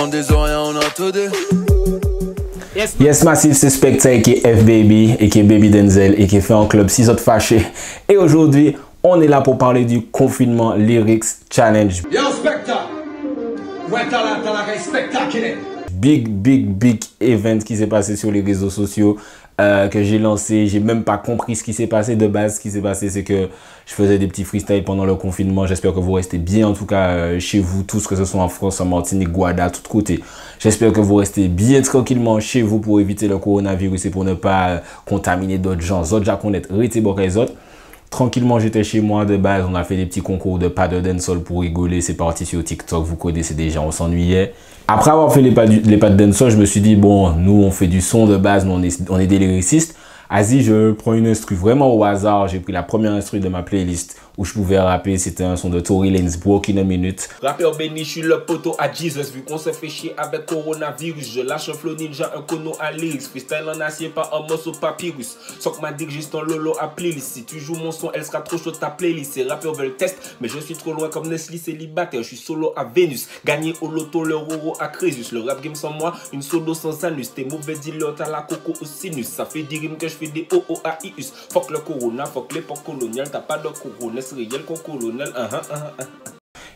On des oreilles, on a tout dit. Yes Massive, c'est Specta et qui est F-Baby et qui est Baby Denzel et qui est fait en club 6 autres fâchés. Et aujourd'hui, on est là pour parler du confinement Lyrics Challenge. Yo Specta, ouais t'as la spectaculaire. Big event qui s'est passé sur les réseaux sociaux que j'ai lancé. J'ai même pas compris ce qui s'est passé de base. Ce qui s'est passé, c'est que je faisais des petits freestyles pendant le confinement. J'espère que vous restez bien, en tout cas chez vous tous, que ce soit en France, en Martinique, Guada, tout côté. J'espère que vous restez bien tranquillement chez vous pour éviter le coronavirus et pour ne pas contaminer d'autres gens. D'autres gens connaissent, restez bon les autres. Tranquillement, j'étais chez moi de base. On a fait des petits concours de pas de dancehall pour rigoler. C'est parti sur TikTok. Vous connaissez déjà, on s'ennuyait. Après avoir fait les pas de dancehall, je me suis dit, bon, nous, on fait du son de base, mais on est des lyricistes. Vas-y, je prends une instru vraiment au hasard. J'ai pris la première instru de ma playlist où je pouvais rapper. C'était un son de Tory Lanez, Broke in a Minute. Rappeur béni, je suis le poteau à Jesus. Vu qu'on se fait chier avec coronavirus, je lâche un flow ninja, un cono à lyrics. Freestyle en acier, pas un morceau papyrus. Sock m'a dit que juste un lolo à playlist. Si tu joues mon son, elle sera trop chaude ta playlist. Ces rappeurs veulent test, mais je suis trop loin comme Nestlé célibataire. Je suis solo à Vénus. Gagné au loto, le roro à Crésus. Le rap game sans moi, une solo sans anus. T'es mauvais dealer, t'as la coco au sinus. Ça fait des rimes que je fais des OOAIUS. Fuck le corona, fuck l'époque coloniale. T'as pas de corona, c'est réel qu'on colonel.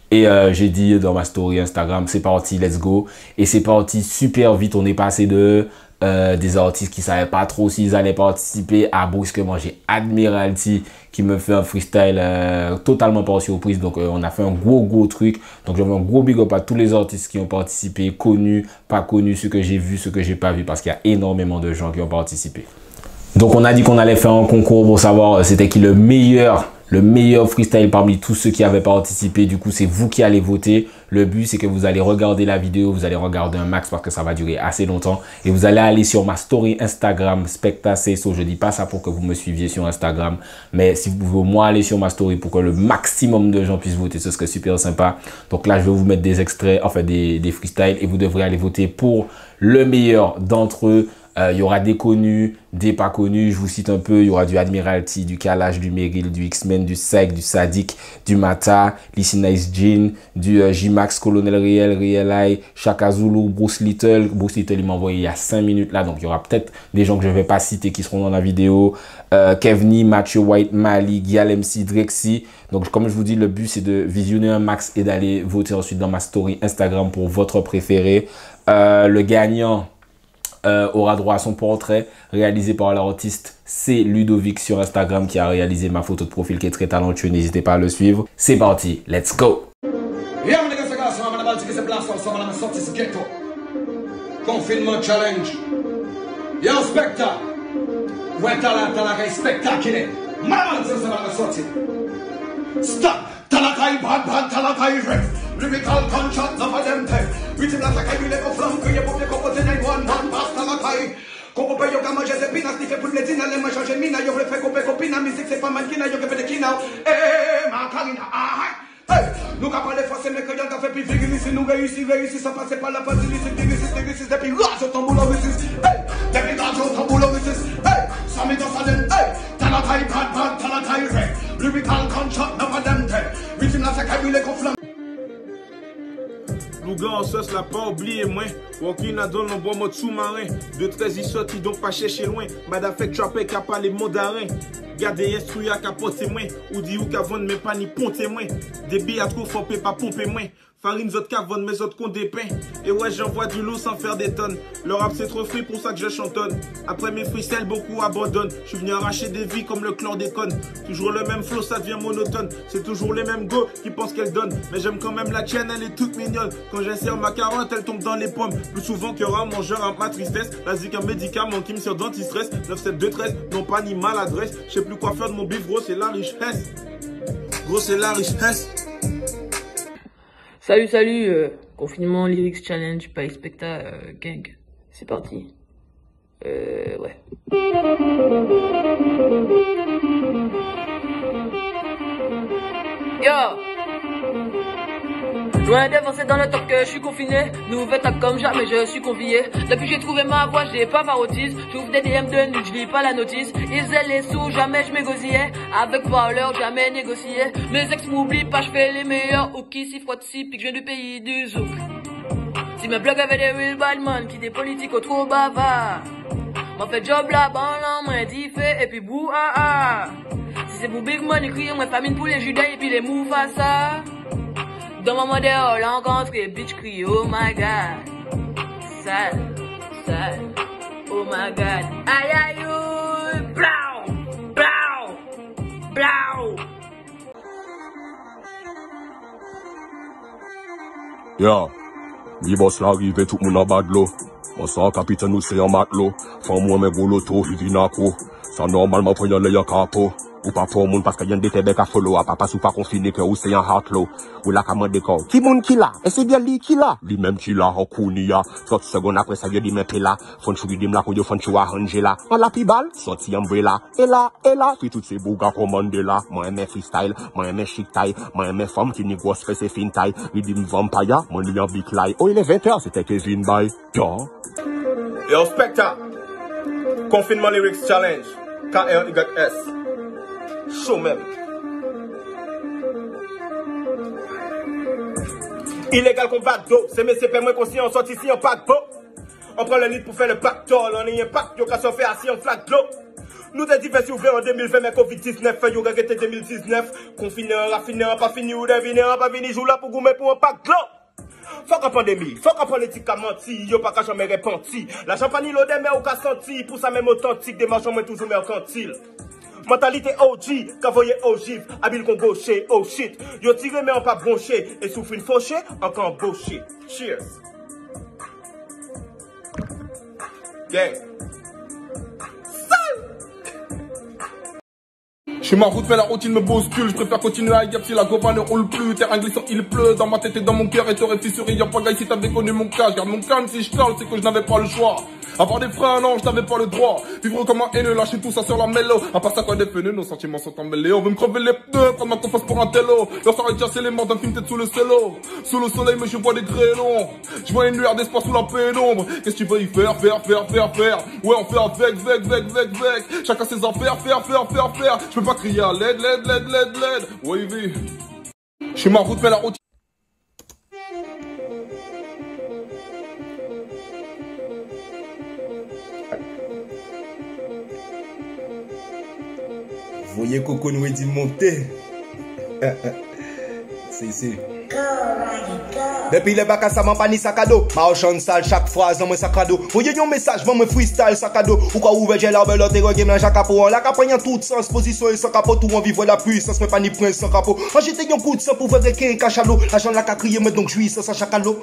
Et j'ai dit dans ma story Instagram, c'est parti, let's go. Et c'est parti super vite. On est passé de des artistes qui ne savaient pas trop s'ils allaient participer à brusquement. J'ai Admiralty qui me fait un freestyle totalement par surprise. Donc on a fait un gros truc. Donc j'avais un gros big up à tous les artistes qui ont participé, connus, pas connus, ceux que j'ai vus, ceux que j'ai pas vus, parce qu'il y a énormément de gens qui ont participé. Donc on a dit qu'on allait faire un concours pour savoir c'était qui le meilleur freestyle parmi tous ceux qui avaient participé. Du coup, c'est vous qui allez voter. Le but, c'est que vous allez regarder la vidéo, vous allez regarder un max parce que ça va durer assez longtemps. Et vous allez aller sur ma story Instagram, Specta Say So. Je dis pas ça pour que vous me suiviez sur Instagram, mais si vous pouvez au moins aller sur ma story pour que le maximum de gens puissent voter, ce serait super sympa. Donc là, je vais vous mettre des extraits, enfin des freestyles, et vous devrez aller voter pour le meilleur d'entre eux. Il y aura des connus, des pas connus. Je vous cite un peu. Il y aura du Admiralty, du Kalash, du Meryl, du X-Men, du Sek, du Sadik, du Mata, Lissy Nice Jean, du J-Max, Colonel Riel, Riel Eye, Shaka Zulu, Bruce Little. Bruce Little, il m'a envoyé il y a 5 minutes là. Donc, il y aura peut-être des gens que je ne vais pas citer qui seront dans la vidéo. Kevni, Mathieu White, Mali, Gial MC, Drexy. Donc, comme je vous dis, le but, c'est de visionner un max et d'aller voter ensuite dans ma story Instagram pour votre préféré. Le gagnant aura droit à son portrait réalisé par l'artiste c'est Ludovic sur Instagram qui a réalisé ma photo de profil qui est très talentueux. N'hésitez pas à le suivre. C'est parti, let's go. Confinement challenge. Yo Specta, ouais t'as la spectaculaire. Maman, ça va la sortir. Stop. Talakai bad, talakai ref. Lyrical contract, no for them take. Written like a kite, like a flank, you put the couple in one pass talakai. Como pe yo kama Josepina, stife pour les dîners, les ma changer mina, yo refait couper copina, musique c'est pas mannequin, yo que fait des kina. Ma carina, hey, nous qu'a pas les forcer, mais que y'en a fait plus vite, ici nous réussit, sans passer par la partie, ici, depuis là, sur ton boulot, hey, depuis là, sur ton boulot, hey, sans me dans sa laine, hey, talakai bad, talakai ref. Lyrical contract, no for them take. Written like a kite, like a flank. Louga en sauce, l'a pas oublié, moi. Walking a donné l'embois mode sous-marin. 2-13 ils sortent, ils donc pas chercher loin. Madafek trappé, qu'a pas les mots d'arrêt. Gardez instruit à capoter moins. Ou dit ou qu'à vendre, mais pas ni ponter moins. Des billes à trop fort, pas pomper moins. Farine, autres qu'à vendre, mes autres qu'on dépeint. Et ouais, j'envoie du lot sans faire des tonnes. Le rap, c'est trop free pour ça que je chantonne. Après mes freestyles, beaucoup abandonnent. Je suis venu arracher des vies comme le chlordécone. Toujours le même flow, ça devient monotone. C'est toujours les mêmes go qui pensent qu'elle donne. Mais j'aime quand même la tienne, elle est toute mignonne. Quand j'insère ma carotte, elle tombe dans les pommes. Plus souvent que rare, mangeur à ma tristesse. La zik, un médicament qui me sert d'anti-stress. 97213, non pas ni maladresse. Je sais plus quoi faire de mon bif, gros, c'est la richesse. Gros, c'est la richesse. Salut, confinement Lyrics Challenge, pas Specta, gang. C'est parti. Ouais. Yo! Loin d'avancer dans le top que je suis confiné. Nouvelle tape comme jamais je suis convié. Depuis que j'ai trouvé ma voie, j'ai pas parodise. J'ouvre des DM de nuit, je lis pas la notice. Ils aient les sous, jamais je m'égosillais. Avec parleur, jamais négocié. Mes ex m'oublient pas, je fais les meilleurs. Ou qui s'y frotte si pique, je viens du pays du zouk. Si mes blogs avaient des real bad man, qui des politiques au trop bavard. M'en fait job là-bas, là, moins diffé, et puis bouh ah ah. Si c'est pour big money, crier, moi famine pour les judais, et puis les Mufasa. Dans mon modèle, l'encontré, bitch crie, oh my god. Sale, sale, oh my god. Aïe aïe, oh, blau, blau, blau. Yeah, vi boss la rive tout moun an bad lo. Boss an capitaine ou c'est un matelot. Fon moi mes gros loto, il vit nako. Ça normalement pour y aller un capo. Ou pas pour moun parce que y'en des tébèques à follow. A papa sou pas confiné que ou c'est un heart low. Ou la commande de corps. Qui moun qui la? Et c'est bien li qui la? Li même qui la, en kounia. 30 secondes après ça, y'a dit mais la. Fon chou dim la kou yo fon chou arrange la. En la pi bal, sorti umbrella. Et là, puis toutes ces bougas commandé là. Moi aimé freestyle, moi aimé chic taille. Moi aimé femme qui ni grosse fesse et fin taille. Li dim vampire, moi li en big lie. Oh il est 20h, c'était Kevin Bay. Yo, Specta. Confinement Lyrics Challenge. KRYS. Show même. Illégal qu'on va d'eau. C'est mes CP moins conscients, on sort ici en paquebot. On prend le lit pour faire le pactole. On est un pacte, yo, qu'à fait assis en flaque d'eau. Nous t'es divers ouverts en 2020, mais Covid-19, yo, regretté 2019. Confiné, raffiné, pas fini, ou deviné, pas fini, joue là pour goumer pour un pack d'eau. Faut qu'en pandémie, faut qu'en politique à menti, yo pas qu'à jamais repenti. La champagne l'odeur mais au qu'à senti, pour ça même authentique, des marchands mais toujours mercantile. Mentalité OG, qu'à voyer ogive, habile qu'on gaucher, oh shit. Yo tiré mais on pas bronché, et souffre une fauchée, encore embauché. Cheers. Gang. Je suis ma route, mais la routine me bouscule. Je préfère continuer à gap si la gova ne roule plus. Terrain glissant, il pleut. Dans ma tête et dans mon cœur, et t'aurais fissuré. Y'a pas gars si t'avais connu mon cas. Je garde mon calme si je parle, c'est que je n'avais pas le choix. Avoir des freins, non, je n'avais pas le droit. Vivre comme un haineux, lâcher tout ça sur la mélo. À part ça, quoi des pneus, nos sentiments sont emmêlés. On veut me crever les pneus, prendre ma confiance pour un télo. Leur soirée déjà, c'est les morts d'un film tête sous le cello. Sous le soleil, mais je vois des grêlons. Je vois une lueur d'espoir sous la pénombre. Qu'est-ce que tu veux y faire? Ouais, on fait avec. Chacun ses affaires, faire. Je peux pas crier à l'aide. Wavy. Je suis ma route, mais la route. Voyez Coco nous dit monter. C'est. Depuis les bacs à ça, m'en pas ni sac à dos. Ma chante sale chaque phrase dans mon sac à dos. Voyez yon message, moi me freestyle sac à dos. Ou quoi ouvert j'ai l'arbre, l'autre game dans chaque capot. La capot en toute sens, position et sans capot. Tout en vivre la puissance, mais pas ni prince sans capot. Moi j'étais yon coup de sang pour faire des quins cachalot. La chante la crié, mais donc jouissance à chaque allo.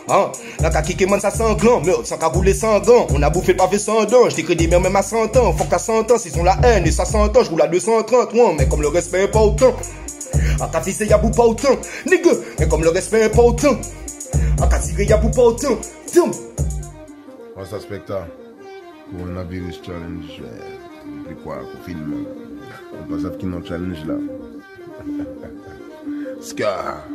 Hein, la kaki man ça sanglant, meurtre sans cabouler sans gants. On a bouffé le pavé sans dents, je t'écris des mères même à 100 ans. Faut qu'à 100 ans, s'ils ont la haine et ça 100 ans, je roule à 230, ouais, mais comme le respect est pas autant. A ta fille c'est y'a pas autant, nigga, mais comme le respect est pas autant. A ta tigre y'a pas autant, tiens. On s'aspecta, coronavirus challenge, c'est quoi, confinement. On passe à qui non challenge là. Scar.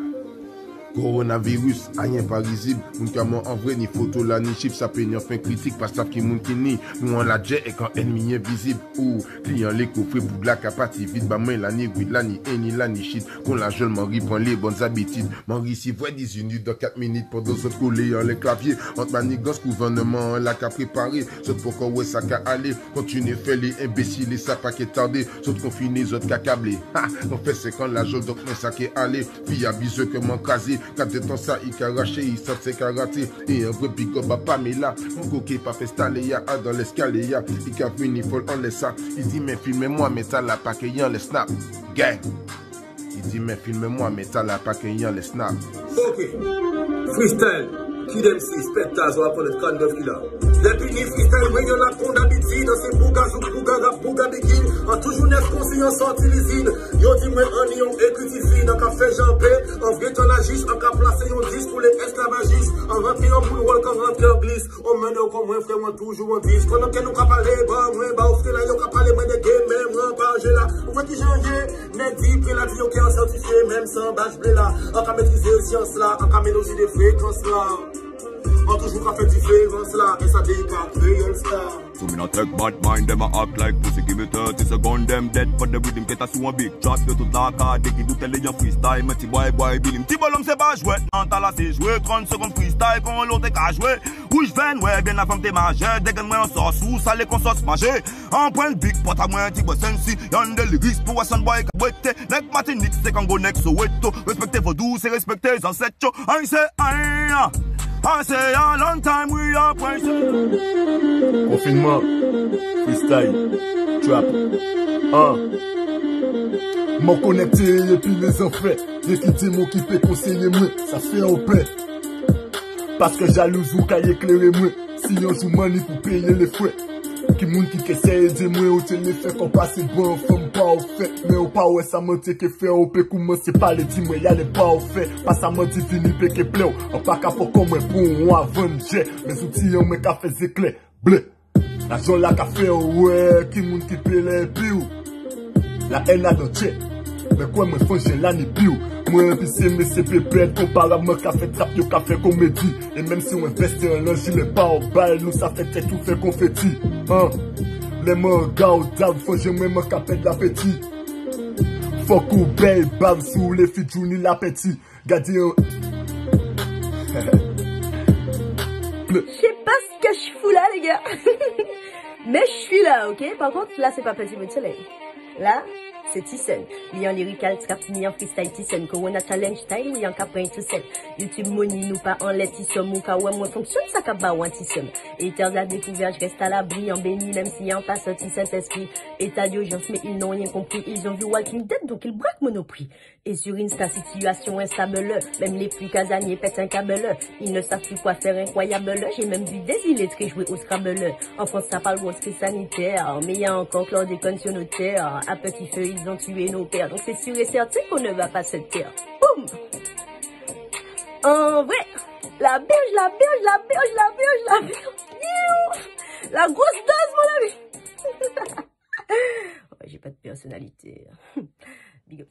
Coronavirus, rien pas risible. Moun ka en vrai, ni photo là, ni chiffre, ça peut ni fin critique, pas ça qui moun ki ni. Nous on la jet et quand ennemi invisible. Ou, client les coffrets, pour de la capati, vite, bah, main, la ni guide, la ni eni, la ni shit. Qu'on la jeune, Marie prend les bonnes habitudes. Marie, si vrai 10 minutes dans 4 minutes, pour d'autres autres collés, les claviers. Entre manigance, gouvernement, la qu'a préparé. Sauf pour qu'on ouais, ça qu'a aller. Continue, fait les imbéciles, et ça pas qu'est tardé. Sauf confinés, autres qu'a câblé. Ha, on fait c'est quand la jaune, donc, mais ça qu'est allé. Puis, abuseux que m'en casé. Quand de temps ça, il a raché, il sort ses karaté. Et un vrai pick-up à Pamela. Mon coquet pas fait staller, y'a dans l'escalier. Il a vu, il faut en laisser ça. Il dit, mais filmez-moi, mais t'as la paquet, les snaps. Gang. Il dit, mais filmez-moi, mais t'as la paquet, les snaps. Ok. Freestyle. Qui d'aime si, spectacle, on va connaître 49 qu'il a. Depuis ni freestyle, mais y'en a qu'on d'habitude. Dans ces bougas ou bougas, rap, bougas, bikini. En toujours neuf conscience, sorti l'usine. Yo dit, moi, en y on écrit fine, en café jampé. En vrai, t'en agis, en cas placé, on 10 pour les esclavagistes. En rentré en boule, quand rentré en glisse. On mène au comme moi, frère, moi, toujours en 10. Pendant que nous qu'a parlé, bah, moi, bah, offre là, yo qu'a parlé, moi, des games, même, moi, bah, j'ai là. On va qui janvier, net dit, puis la vie, qui est certifié, même sans bâche blé là. En cas maîtriser science là, en cas mélanger des fréquences là. On toujours qu'à faire différence là, et ça décale, real star. So me not take bad mind, them a act like pussy. Give me 30 seconds, them dead for the rhythm. Get a sous un big shot de toute la carte. Dès qu'il doute, elle est en freestyle. Mais ti boy, bilim. Ti bolom c'est pas jouer. En t'as c'est jouer. 30 secondes freestyle, quand l'autre est qu'à jouer. Rouge veine, ouais, bien avant t'es majeur. Dès que moi on sort sous, ça les qu'on sort manger. En point big pot à moi, ti boy sensi. Y'en des lyrics pour un boy qui boite. Nek Martinique, c'est quand go next so weto. Respectez vos douces et respectez les ancêtres. I say, I say a long time we are pricing. Confinement, freestyle, trap. M'en connecté et puis les enfants. Dès qu'il dit mon qui peut conseiller moi, ça fait en paix. Parce que jalouse ou qu'à éclairer moi. Si on joue money pour payer les frais. Qui moun qui essaye de moi au téléphone qu'on passe bon, femme pas au fait. Mais au pas ouais ça m'a dit que fait au peut commencer par les dis moi y'a les pas au fait. Pas ça m'a dit fini pe que pleu. On pas qu'à pour comme bon avant j'ai. Les outils on me café éclair. Bleu. La zone là café ouais, qui moun qui paye les piou. La haine là dans tché. Mais quoi me font j'ai là ni piou. Moi puis c'est mes CPP comparé à moi café trap yo café comédie. Et même si on investit en linge il est pas au bal, nous ça fait tout fait confetti. Les mains gars d'ab faut j'aimer me caper de l'appétit. Faut qu'on belle bave sous les filles Jouni l'appétit. Gardez un. Je sais pas ce que je fous là les gars. Mais je suis là, ok? Par contre là c'est pas Petit Bout de Soleil. Là c'est Tyson. Lui en lyrical trap, ni en freestyle Tyson. Corona challenge style, oui en caprin tout seul. YouTube money, nous pas en let Tyson. Ou ka ouais, moi fonctionne, ça ka ba ouan Tyson. État de la découverte, je reste à l'abri, en béni, même si en passe Tyson esprit. État d'urgence, mais ils n'ont rien compris. Ils ont vu Walking Dead, donc ils braquent Monoprix. Et sur Insta, situation instable, même les plus casaniers pètent un câble. Ils ne savent plus quoi faire incroyable. J'ai même vu des illettrés jouer au Scrabble. En France, ça parle gros crise sanitaire, mais il y a encore chlordécone sur nos terres. À petit feu, ils ont tué nos pères, donc c'est sûr et certain qu'on ne va pas se taire. Boum! En vrai, la berge, la berge, la berge, la berge, la berge. La grosse dose, mon ami. Ouais, j'ai pas de personnalité. Big up.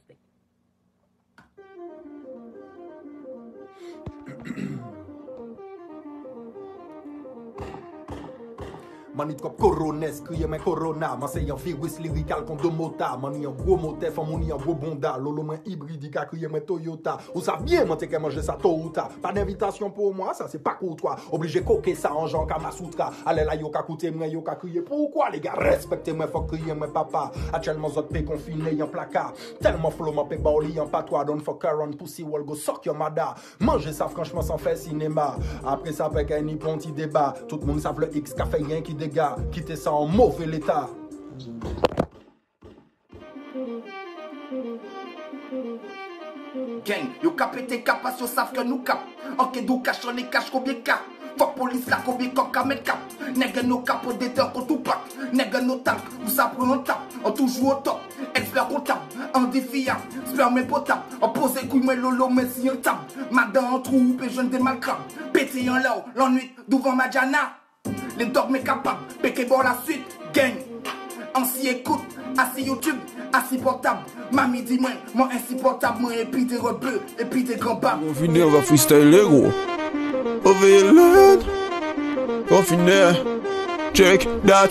Manit kop corones, kriye men corona. Man se yon virus lyrical kon de mota. Man yon gros moteur, fan moun yon gros bonda. Lolo men hybridika, kriye men Toyota. Ou sa bien man te ke manje sa tôt ou ta. Pas d'invitation pour moi, ça c'est pas courtois. Obligé coquer ça en Jean Kamasutra. Allez là yo ka koute mwen, yo ka kriye. Pourquoi les gars, respectez-moi, faut kriye mwen papa. Actuellement zot pe confiné yon placard. Tellement flow man pe baoli yon patois. Don't fuck around pussy wall go suck your mada. Manger ça franchement sans faire cinéma. Après ça pe gen ni ponti débat. Tout le monde savent le X ka fait rien qui dégage. Quittez ça en mauvais l'état. Gang, yo kapete kapas yo savent que nous cap. Ok, d'où cache on est cache combien cap. Fuck police la combien comme kamet cap. Nègre nos capos d'éteur qu'on tout pack. Nègre nos tanks, vous ça prend on tape. On toujours au top, expert comptable. En défiant, sperme potable. On pose couille mais lolo mais si on tape. Madame en troupe et jeune des malcrabes. Pété en là, l'ennui devant Madjana. Les dogmes capables, péqué pour la suite, gang. Ainsi écoute, assis YouTube, assis portable. Mamie dit moi insupportable, moi et puis des rebeux, et puis des grands bas. Confiné, on va freestyler gros. Overload. Confiné, check that.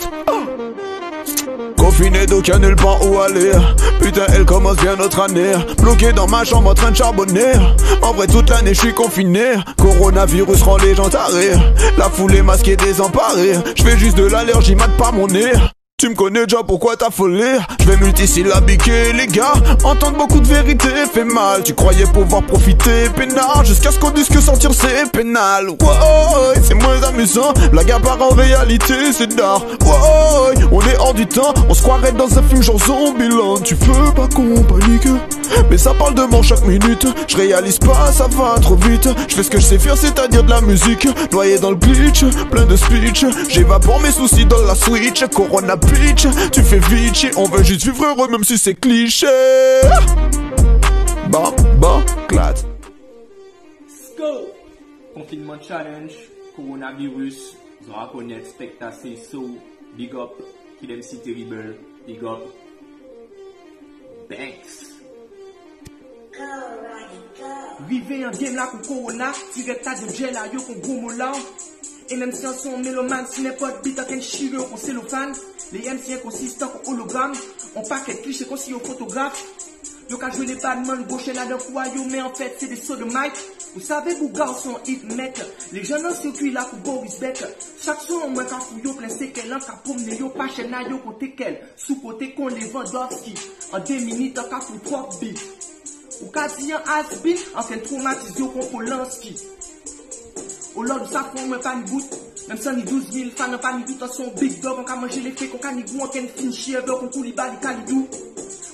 Confiné donc y'a nulle part où aller. Putain elle commence bien notre année. Bloqué dans ma chambre en train de charbonner. En vrai toute l'année je suis confiné. Coronavirus rend les gens tarés. La foule est masquée désemparée. Je fais juste de l'allergie mate par mon nez. Tu me connais déjà pourquoi t'as folé. Je vais multisyllabiquer les gars. Entendre beaucoup de vérité fait mal. Tu croyais pouvoir profiter pénal. Jusqu'à ce qu'on dise que sortir c'est pénal. Ouais, c'est moins amusant. Blague à part en réalité c'est d'art. Ouais, on est hors du temps. On se croirait dans un film genre Zombieland. Tu veux pas qu'on panique. Mais ça parle de mort chaque minute. Je réalise pas, ça va trop vite. Je fais ce que je sais faire, c'est-à-dire de la musique. Noyé dans le glitch, plein de speech. J'évapore mes soucis dans la Switch. Corona bitch, tu fais vite. On veut juste vivre heureux même si c'est cliché. Clad. Go! Confinement challenge, coronavirus, Draconet, Specta, c'est so, big up, Kid MC Terrible, big up, Banks. Vivez un game là pour Corona, direct à de gel là, yo qu'on gros mola. Et même si on sont mélomanes, si n'importe beat, on chire qu'on cellophane. Les MC consistants qu'on hologramme, on paquet cliché qu'on si au photographe. Yo ka joué les badman, gauche là d'un quoi yo, mais en fait c'est des sauts de Mike. Vous savez, vous garçons hit mec. Les jeunes en circuit là pour Boris Beck. Chaque son au moins quand yo plein séquelles, en ka promener yo, pas chaîne yo côté quel. Sous côté qu'on les Vendorski. En 2 minutes, en ka pour 3 beats. Ou ka di en has-been, en fait traumatise yo qu'on Polanski. Au lord ça prend moins pas ni bout. Même sans ni 12 000 fans, pas ni doute, en son big dog, on ka manger les faits, qu'on ka ni gou, on ken fin chier, on Koulibaly Kalidou.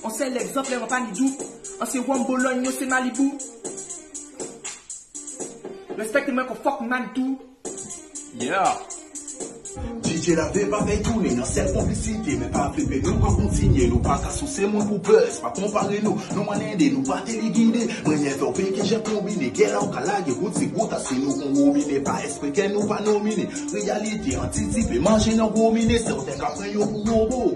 On sait l'exemple, on pas ni doux. On sait Wambologne, on sait Malibu. Respectez-moi qu'on fuck man tout. Yeah. DJ la veille pas veille tourner dans cette complicité, mais pas flipper, nous pas continuer, nous pas qu'associer mon pour buzz, pas comparer nous aider, nous pas téléguider, moyen faire pays que j'ai combiné, guerre au calage, route c'est gros, si nous qu'on combiné, pas esprit que nous pas nominé, réalité anticipée, manger non gominé, certains qu'après yo pour robot,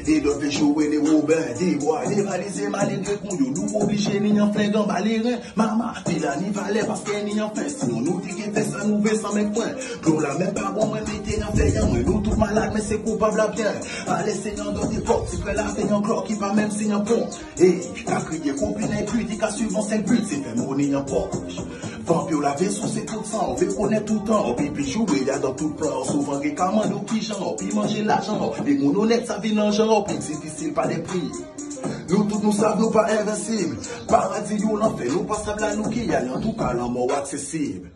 et d'autres jouer des robins, des bois, des valises, malgré qu'on nous obligés, ni en flingue en balérin, maman, puis là ni valait parce qu'elle n'y en fait, sinon nous dit qu'elle fait ça, nous fait sans mes points, pour la même pas bon, mettez en fait, nous tout malade mais c'est coupable à bien. Allez seigneur dans tes portes, c'est que là t'es un clock qui va même signer un pont. Et t'as crié combiné critique à suivre 5 buts, c'est fait monnaie en poche. Vampire la vaisseau c'est tout ça, on veut connaître tout le temps. Puis jouer il y a dans tout le plan, souvent des commandes qui genre, puis manger l'argent. Les gens honnêtes ça vient en genre, puis c'est difficile pas des prix. Nous tous nous savons nous pas invincibles. Paradis nous l'enfer, nous pas ça nous qui y a en tout cas la mort accessible.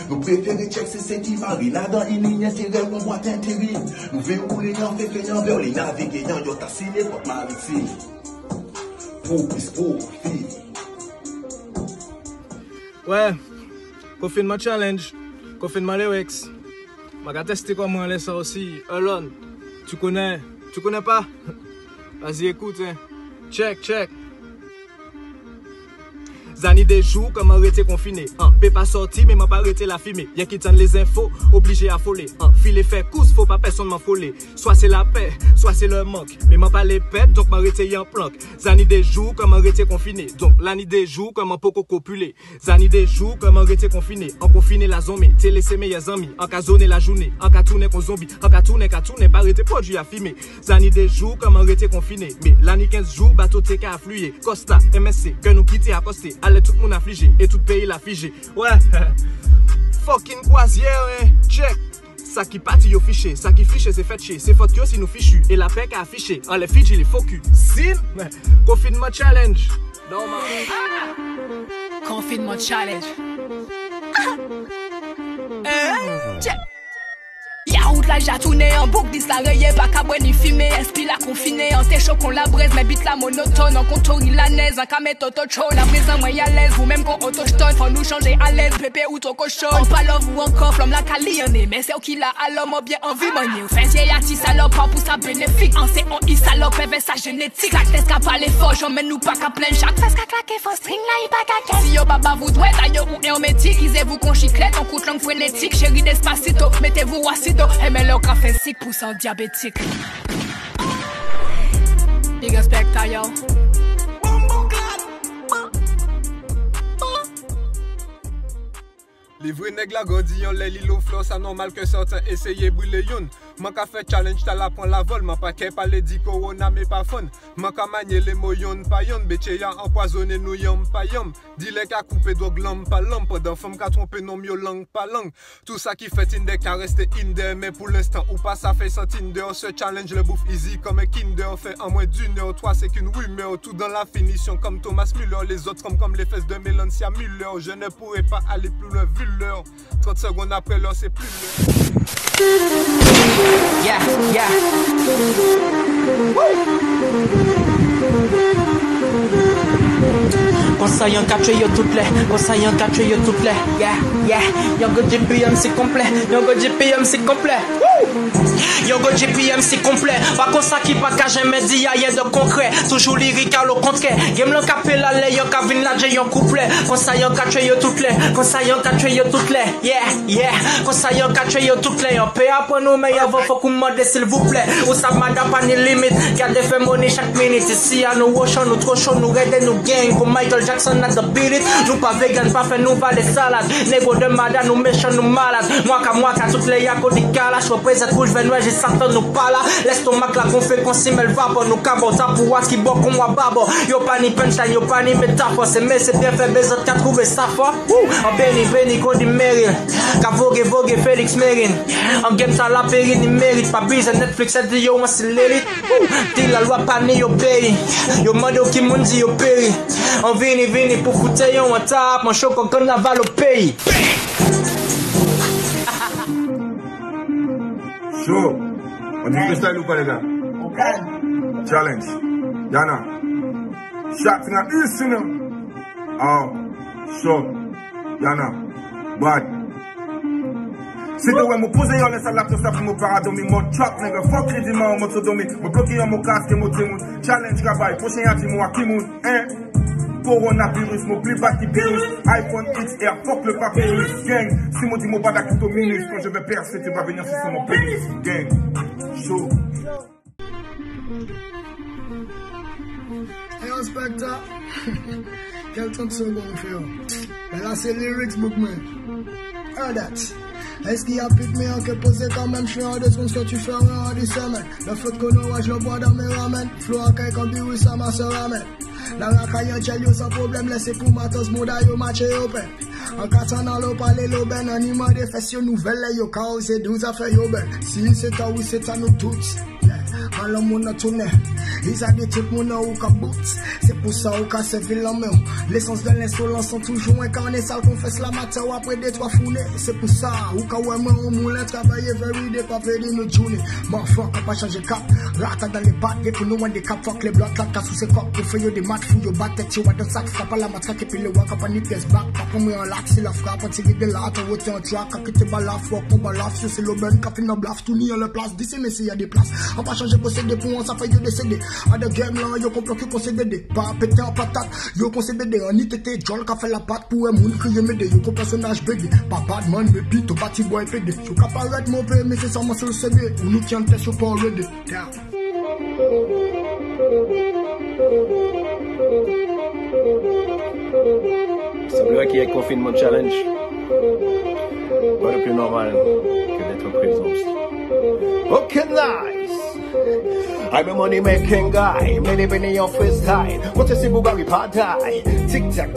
Nous préférons check c'est ce qui varie. Là dans une ligne intérieure on voit intérêt. Nous voulons rouler en fait que y'en vers les naviguer y'en y'en tassiner pour maritime. Pour plus pour fille. Ouais, confinement challenge, confinement lyrics. Je vais tester comment on laisse ça aussi. Alone, tu connais pas? Vas-y écoute, hein. Check. Zani des jours comme arrêté confiné. Peut pas sortir mais m'a pas arrêté la fumée. Y'a qui tente les infos, obligé à foler. Filer fait course, faut pas personne m'affoler. Soit c'est la paix, soit c'est le manque. Mais m'a pas les pètes, donc m'arrêter en planque. Zani des jours comme arrêté confiné. Donc l'année des jours comme un poco copulé. Zani des jours comme arrêté confiné. En confiné la zombie, télé ses meilleurs amis. En cas zoné la journée, en cas tourner con zombie. En cas tourner, pas arrêté produit à filmer. Zani des jours comme arrêté confiné. Mais l'année 15 jours, bateau TK à fluyer. Costa, MSC, que nous quitter à coster. Allez tout le monde affligé et tout pays l'a figé. Ouais, fucking croisière, hein. Check. Ça qui partit au fichier, ça qui fiche c'est fait chier. C'est faute que si nous fichu et la paix qu'a affiché. En les Fidji les focus. Sin, confinement challenge. Non, confinement challenge. Check. Y'a route la jatoune en boucle, dis la rayée, pas caboué ni fumé, esprit la confiné, en té qu'on la braise, mais bite la monotone, en contour il la naise, en camé toto chaud, la présent moi y'a l'aise, vous même qu'on autochtone, faut nous changer à l'aise, bébé ou ton cochon, on pas love ou encore, flamme la calienne, mais c'est au qui la à l'homme bien envie, manier, fait y'a ti salope, pour sa bénéfique, en c'est on y salope, avec sa génétique, la tête qu'a pas les faux, j'emmène nous pas qu'à plein chaque, fesse qu'à claquer, faut string là, il pas qu'à si yo baba vous douette, ailleurs ou et on métique, isez-vous qu'on chiclette, on coûte langue frénétique, chérie despacito, mettez-vous assis. Mais le café sick pour son diabétique. Big respect à yo. Les vrais nègres la gardillon, les lilo flow, ça normal que certains essayent brûler yon. Man ka fait challenge, t'as la prend la vol, man pas qu'elle parle dit corona mais pas fun. Man ka manier les mots yon pas yon, béché y'a empoisonné nous yom pas yom. Dis-les qu'a coupé dog l'homme pas l'homme, pendant femme qu'a trompé non mieux langue pas langue. Tout ça qui fait Tinder qu'a resté Inder, mais pour l'instant ou pas ça fait sans Tinder. Ce challenge le bouffe easy comme un Kinder, fait en moins d'une heure, 3 c'est qu'une rumeur. Tout dans la finition comme Thomas Müller, les autres comme les fesses de Melancia Müller. Je ne pourrais pas aller plus loin vu l'heure. 30 secondes après l'heure c'est plus l'heure. Yeah. Conseil en capture yo toutes les, conseil en capture yo toutes les. Yeah, yeah. Yongo GPM c'est complet, Yongo GPM c'est complet. Yongo GPM c'est complet. Pas comme ça qui pas qu'à jamais dit rien de concret. Toujours lyrical au contraire. Game le capé la lay, yon kavin la j'ai yon couplet. Conseil en capture yo toutes les, conseil en capture yo toutes les. Yeah, yeah. Conseil en capture yo toutes les. On paye après nous mais avant faut qu'on mode s'il vous plaît. Ou ça madame pas ni limite. Gardez fait money chaque minute. Ici à nous wash nous trop chaud nous raide nous gang comme Michael Jackson at the beat it. Nous pas vegan pas fait nous pas les salades. Négo de madame nous méchants nous malades. Moi qu'à toutes les yako des calages. Je représente rouge venois j'ai Satan nous pas là. L'estomac la qu'on fait qu'on s'y met le vapeur. Nous cabot ça pour voir ce qui boit qu'on moi babo. Yo pas ni punchline yo pas ni métaphore. C'est mais c'est bien fait besoin qu'à trouver ça fort. En béni qu'on dit Meryl. Qu'à vogue Félix Mérine. En game ça la périne il mérite. Pas bise Netflix a dit yo moi c'est l'élite. Dis la loi pas ni yo pays. Yo mando qui moun dit yo péri. On vini pour coûter yon on tape. Mon choc en carnaval au pays. Show. On dit freestyle ou pas les gars? Challenge. Yana. Shot in a east, you know. Oh. Show. Yana. Bad. Si de ouais, me pose yon laisse à la tosa pour me paradomi. Mon trap, nigga, fuck crédit, ma on m'autodomi. Me bloquer yon mon casque et mon timoun. Challenge, travail, prochain y'a dit moi, Kimoun, hein? Coronavirus, mon plus bas qui virus. iPhone XR, fuck le papyrus, gang. Si mon dit mon pas d'acquito minus, quand je vais percer, tu vas venir sur mon pénis, gang. Chaud. Hey, inspecteur. Quel temps de seconde, frère? Mais là, c'est lyrics book, man. Heard that. Est-ce qu'il y a plus de meilleur que poser quand même? Je suis en deux secondes que tu fais en 10 semaines. Le flot de cono, je le bois dans mes ramen. Flow à quelqu'un virus, ça m'a se ramène. La racaille en tchel yo sans problème, laissez pour matos mouda yo match open. En katan dans l'eau parler l'aubaine, en ima des fesses yo nouvelle yo chaos et 12 affaires yo ben. Si c'est à oui c'est à nous tous. Quand le monde a tourné, ils ont dit tout le monde au cabout. C'est pour ça au cas c'est vilain même. L'essence de l'insolence sont toujours incarnés. Ça confesse la matin ou après des trois foulées. C'est pour ça au cas où moi on moulin travailler very day pas faire nos journées. Mon fuck pas changer cap. Rata dans les pattes et pour nous on des cap fuck les blocs là casse sous ses coques. Pour faire des maths fou yo batte tête yo dans sac frappe la matraque et puis le waka pas ni pièce back. Pas pour moi en lac c'est la frappe on tirer de là on retourne en track quand tu balaf fuck on balaf c'est le ben café dans blaf tout ni en la place d'ici mais s'il y a des places. On pas changer posséder pour on ça fait yo décédé. À de game là yo comprend que concédé. Pas pété en patate yo concédé. On y t'était John qui a fait la patte pour un monde crier m'aider. Yo comme personnage bébé. Pas bad man mais beat au bâti boy PD. Yo capable mon père mais c'est seulement sur le CD. On nous tient tête sur pas ready. Semblerait qu'il y ait confinement challenge. Pas le plus normal que d'être en présence. Ok, nice. I'm a money making guy, many penny on freestyle. What is the Bugari padaille? Tic tac,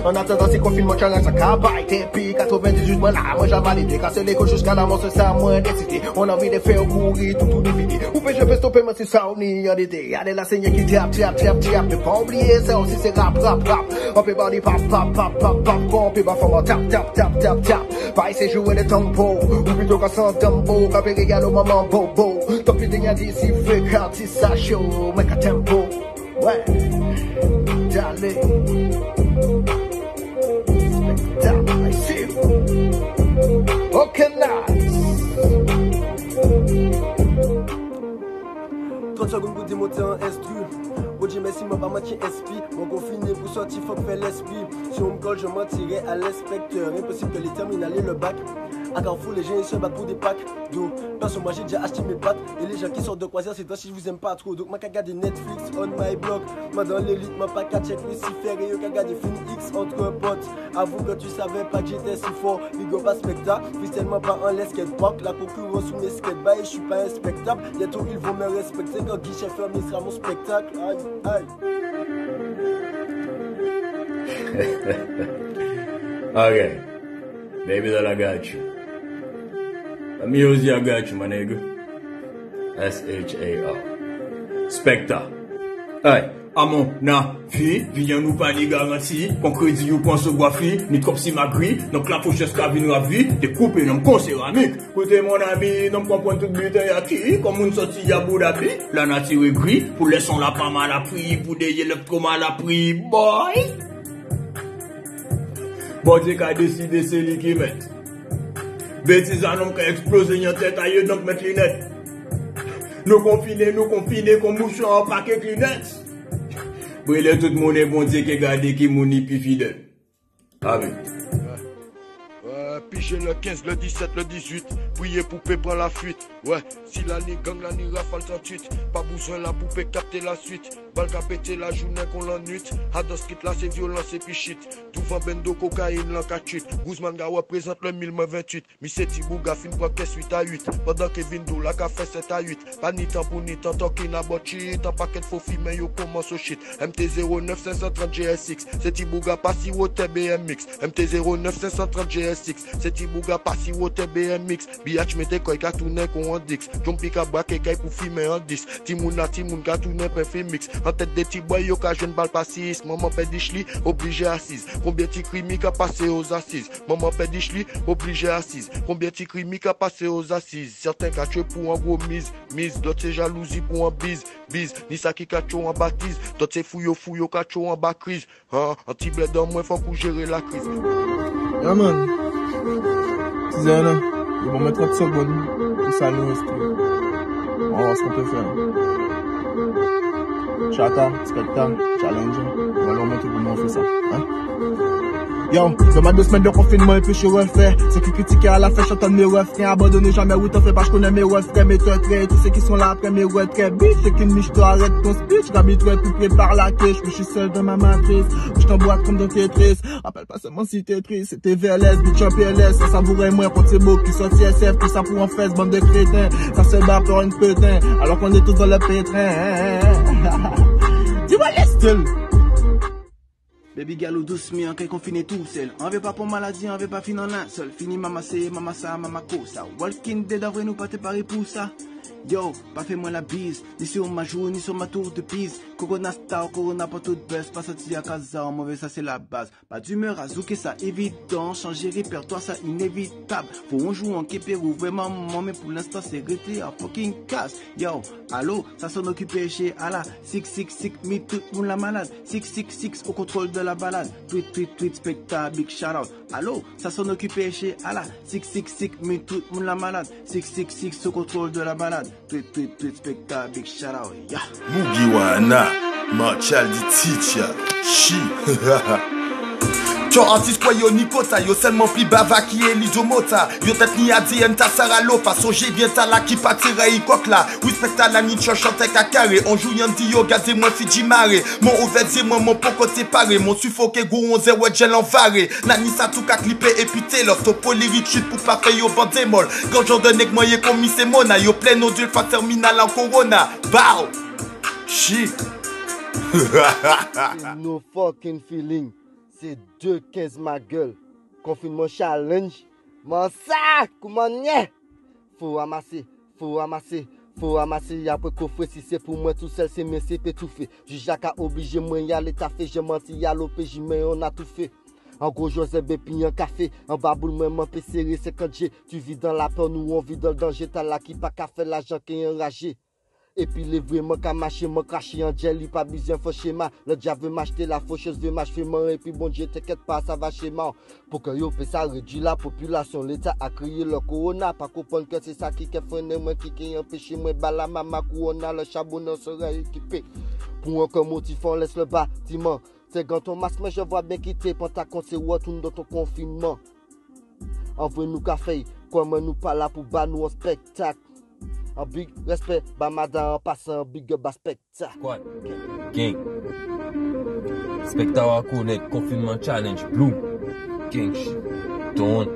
en attendant c'est confinement challenge à cabaye. Depuis 98 moi là, moi j'ai validé. Casser les couches jusqu'à la mort, c'est ça moins décidé. On a envie de faire courir tout défini. Ou bien je peux stopper moi si ça on y en idée. Allez la saignée qui tap. Ne pas oublier ça aussi c'est rap. On peut body pop, on peut pas faire tap. Pas essayer jouer les tampons. Ou plutôt qu'à sans tambour, qu'à périr au moment bobo. Tant pis d'y a d'ici fait quand il s'achète, mec à tempo. Ouais, d'aller. I see you. Ok, nice. 30 secondes pour démonter un instru. Bodji merci moi pas moitié SP. Mon confiné pour sortir faut faire l'esprit. Si on me colle je mentirai à l'inspecteur. Impossible que les terminales et le bac. À Carrefour les gens ils se battent pour des packs d'eau. Perso moi j'ai déjà acheté mes pattes. Et les gens qui sortent de croisière c'est toi si je vous aime pas trop. Donc moi qu'à garder Netflix on my blog. Moi dans l'élite moi pas qu'à check Lucifer. Et yo qu'à garder Film X entre potes. Avoue que tu savais pas que j'étais si fort. Bigo pas spectacle. Puis tellement pas en les skatepark. La concurrence sous mes skatebays. Je suis pas inspectable. Bientôt ils vont me respecter. Quand guichet fermé sera mon spectacle. Aïe. Okay. Baby that I got you. Music I got you, my nigga. SHAR. Spectre. Hey. À mon avis, viens nous pas ni garantie, qu'on crédit ou pense au bois-fi, ni comme si ma grille, donc la pochette qui a venu à vie, découpé dans mon céramique. Écoutez mon ami, non comprendre tout but à qui, comme on sorti à Abu Dhabi, la nature est gris, pour laisser la pas mal à prix, pour des électro mal à prix, boy. Bon Dieu qui a décidé c'est lui qui met. Bêtise à l'homme qui a explosé en tête ailleurs donc mettre les lunettes. Nous confinés comme mouchons en paquet de lunettes. Brûler tout le monde est bon Dieu qui garde qui mouni plus fidèle. Amen. Pigé le 15, le 17, le 18, prier poupée prend la fuite. Ouais, si l'année gang, l'année rafale 38, pas besoin la poupée capter la suite. Balle qu'a pété la journée qu'on l'ennuie. Hadon street là c'est violence et puis shit. Tout vent bendo cocaïne l'en 48. Guzman ga représente le 1028. Mi c'est Tibouga fin prend caisse 8 à 8. Pendant que Vindo la qu'a fait 7 à 8. Pas ni temps pour ni temps talking about shit. En paquet faux filles mais yo commence au shit. MT09 530 GSX. C'est Tibouga pas si wote BMX. MT09 530 GSX. C'est Tibouga pas si wote BMX. Biatch mette koy ka tourner kon en dix. Jompi ka braque kay pour filmer en 10. Timoun ka tourner pour faire mix. En tête des petits boys, yo ka jeune balle passiste. Maman pède d'Ichli, obligé assise. Combien de crimi ka passé aux assises? Maman pède d'Ichli, obligé assise. Combien de crimi ka passé aux assises? Certains ka tué pour un gros mise. D'autres c'est jalousie pour un bise. Ni ça qui ka tué en baptise. D'autres c'est fouillot ka tué en bas crise. Hein, anti-bled en moins faut pour gérer la crise. Yeah man. Tu sais là, ils vont mettre 30 secondes pour ça nous rester. On va voir ce qu'on peut faire. Chata, Specta, Challenge, on va leur montrer comment on fait ça. Hein? Yo, dans ma 2 semaines de confinement et puis je suis refait. Ceux qui critiquent à la fin, j'entends mes refrains. Abandonnez jamais où t'en fais pas, je connais mes refrains, mes traits. Tous ceux qui sont là après mes retraits. Bitch, ceux qui me je arrête ton speech. J'habitué plus prépare la quête. Je suis seul dans ma matrice. Je t'emboîte comme dans Tetris. Rappelle pas seulement si t'es triste. C'était VLS, bitch en PLS. Ça savourait moins pour tes mots qui sont CSF. Tout ça pour en fesse, bande de crétins. Ça se bat pour une putain. Alors qu'on est tous dans le pétrin. Dis-moi les styles. Baby galou douce mi, en qu'elle confiné tout seul. On veut pas pour maladie, on veut pas finir en un seul. Fini mama c'est, mama ça, mama cosa. Walking dead d'avril nous pas te parer pour ça. Yo, pas fait moi la bise, ni sur ma joue, ni sur ma tour de pise. Corona star, corona pas toute baisse, pas sorti à casa, en mauvais ça c'est la base. Pas d'humeur à zouker ça évident, changer répertoire ça inévitable. Faut on joue en képérou, vraiment maman, mais pour l'instant c'est rété à fucking casse. Yo, allô, ça s'en occupé chez Allah. 666, me tout le monde la malade. 666 au contrôle de la balade. Tweet, spectacle, big shout out. Allô, ça s'en occupé chez Allah. 666, me tout le monde la malade. 666 au contrôle de la balade. Tweet, spectacle, big shout out. Yeah. Mugiwana, Marshall di teacher, she. Ton artiste quoi yo Nikota, yo seulement plus bava qui est l'isomota. Yo tête ni ADN ta saralo, pas songer bien ta la qui patira y coque là. Respecte la ni chante à carré, on joue yon di yo gazé moi Fiji maré. Mon ouvert c'est moi mon poko séparé, mon suffoqué go on zéro gel en varé. Nani sa tout ka clipper et puis t'es l'off, topo lyrique chute pour pas faire yo bande molle. Quand j'en donne que moi yé commis c'est mona, yo plein odule fa terminal en corona. Bow, shit. No fucking feeling. C'est 2-15 ma gueule. Confinement challenge. Mon sac, comment n'y? Faut ramasser. Après coffre si c'est pour moi tout seul, c'est mes c'est tout fait. Juge a obligé moi y aller taffer, j'ai menti y aller au PJ, mais on a tout fait. En gros, José Bépi, un café, en baboule, moi, m'en peut serrer 50G. Tu vis dans la peur, nous on vit dans le danger, t'as là qui pas qu'à faire l'argent qui est enragé. Et puis les vrais m'en qu'à marcher, m'en cracher en gel, il pas besoin faux schéma. Le diable veut m'acheter la faucheuse, veut m'acheter mort. Et puis bon Dieu, t'inquiète pas, ça va chez moi. Pour que yo fait ça réduit la population, l'État a créé le corona. Pas comprendre que c'est ça qui freine moi, qui empêche moi, bala mama corona, le charbonneur sera équipé. Pour un comme motif, on laisse le bâtiment. C'est quand ton masque, mais je vois bien quitter, pour ta compte, c'est retourne dans ton confinement. Envoie nous café, comme nous pas là pour bas nous en spectacle. Un big respect, Bamada en passant, big up spectacle. Quoi? Gang. Spectacle à connaître, confinement challenge, Blue. Gang, Don.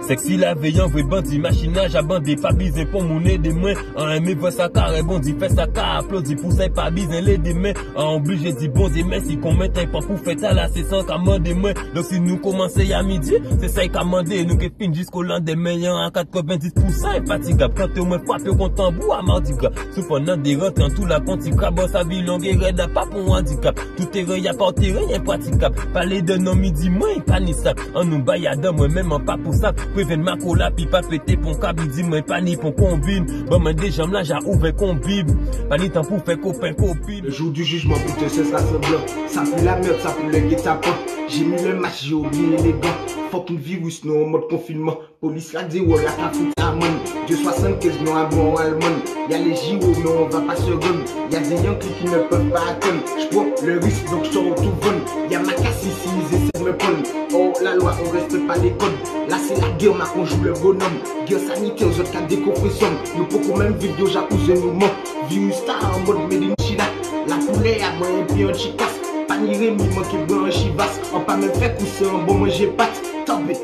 Sexy la veillant, vrai bandit, machinage à bandé, pas bisé pour mouner des mains. En aimé, voit sa carré, bondi, fait sa car, applaudi, pour ça, pas bisé, les des mains. En obligé, dit bon, et merci, qu'on mette un pas pour faire à la session, qu'à mander main. Donc si nous commençons à midi, c'est ça qu'à mander, nous qui fin jusqu'au lendemain, à 90%, infatigable. Quand au moins frappé contre un bout à mardi gras. Cependant, des rentres en tout la conti crabon, sa vie longue et raide, pas pour un handicap. Tout terrain, y'a pas terrain, impraticable. Parler de nos midi, moins, pas ni ça. En nous bailladant, moi-même, en pas pour ça. Prévenir ma cola, puis pas péter pour câble, dit moi, pas ni pour combine. Bon, mais des jambes là, j'ai ouvert combine. Pas ni temps pour faire copain, copine. Le jour du jugement, putain, c'est ça semblant. Ça pue la merde, ça pue le guet-apens. J'ai mis le match, j'ai oublié les gants. Fucking virus, non, en mode confinement. Police la dit, ouais, la ta fout à mon. Dieu 75, non, à bon allemand. Y'a les JO, mais on va pas se gun. Y'a des Yankees qui ne peuvent pas attendre. J'prends le risque, donc j'sors tout bon. Y'a ma casse ici, ils essaient de me prendre. Oh, la loi, on respecte pas les codes. Là, c'est la guerre, qu'on joue le bonhomme. Guerre sanitaire, aux autres cas décompression. Nous pouvons même vidéo, j'accuse nous ment. Virus star en mode made in China. La poulet a moins puis un chicasse. Pas ni Rémi, manqué blanc en chivas. On pas même fait pousser un bon manger pâte. Top it.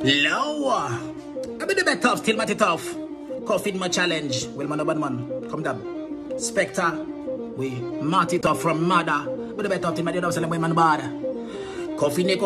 Low. I be the best tough, still mighty tough. Confinement challenge. Well, man, no bad man. Come down. Spectre. We mighty tough from Mada. Be the best tough, still mighty tough, selling man bad. Confiné.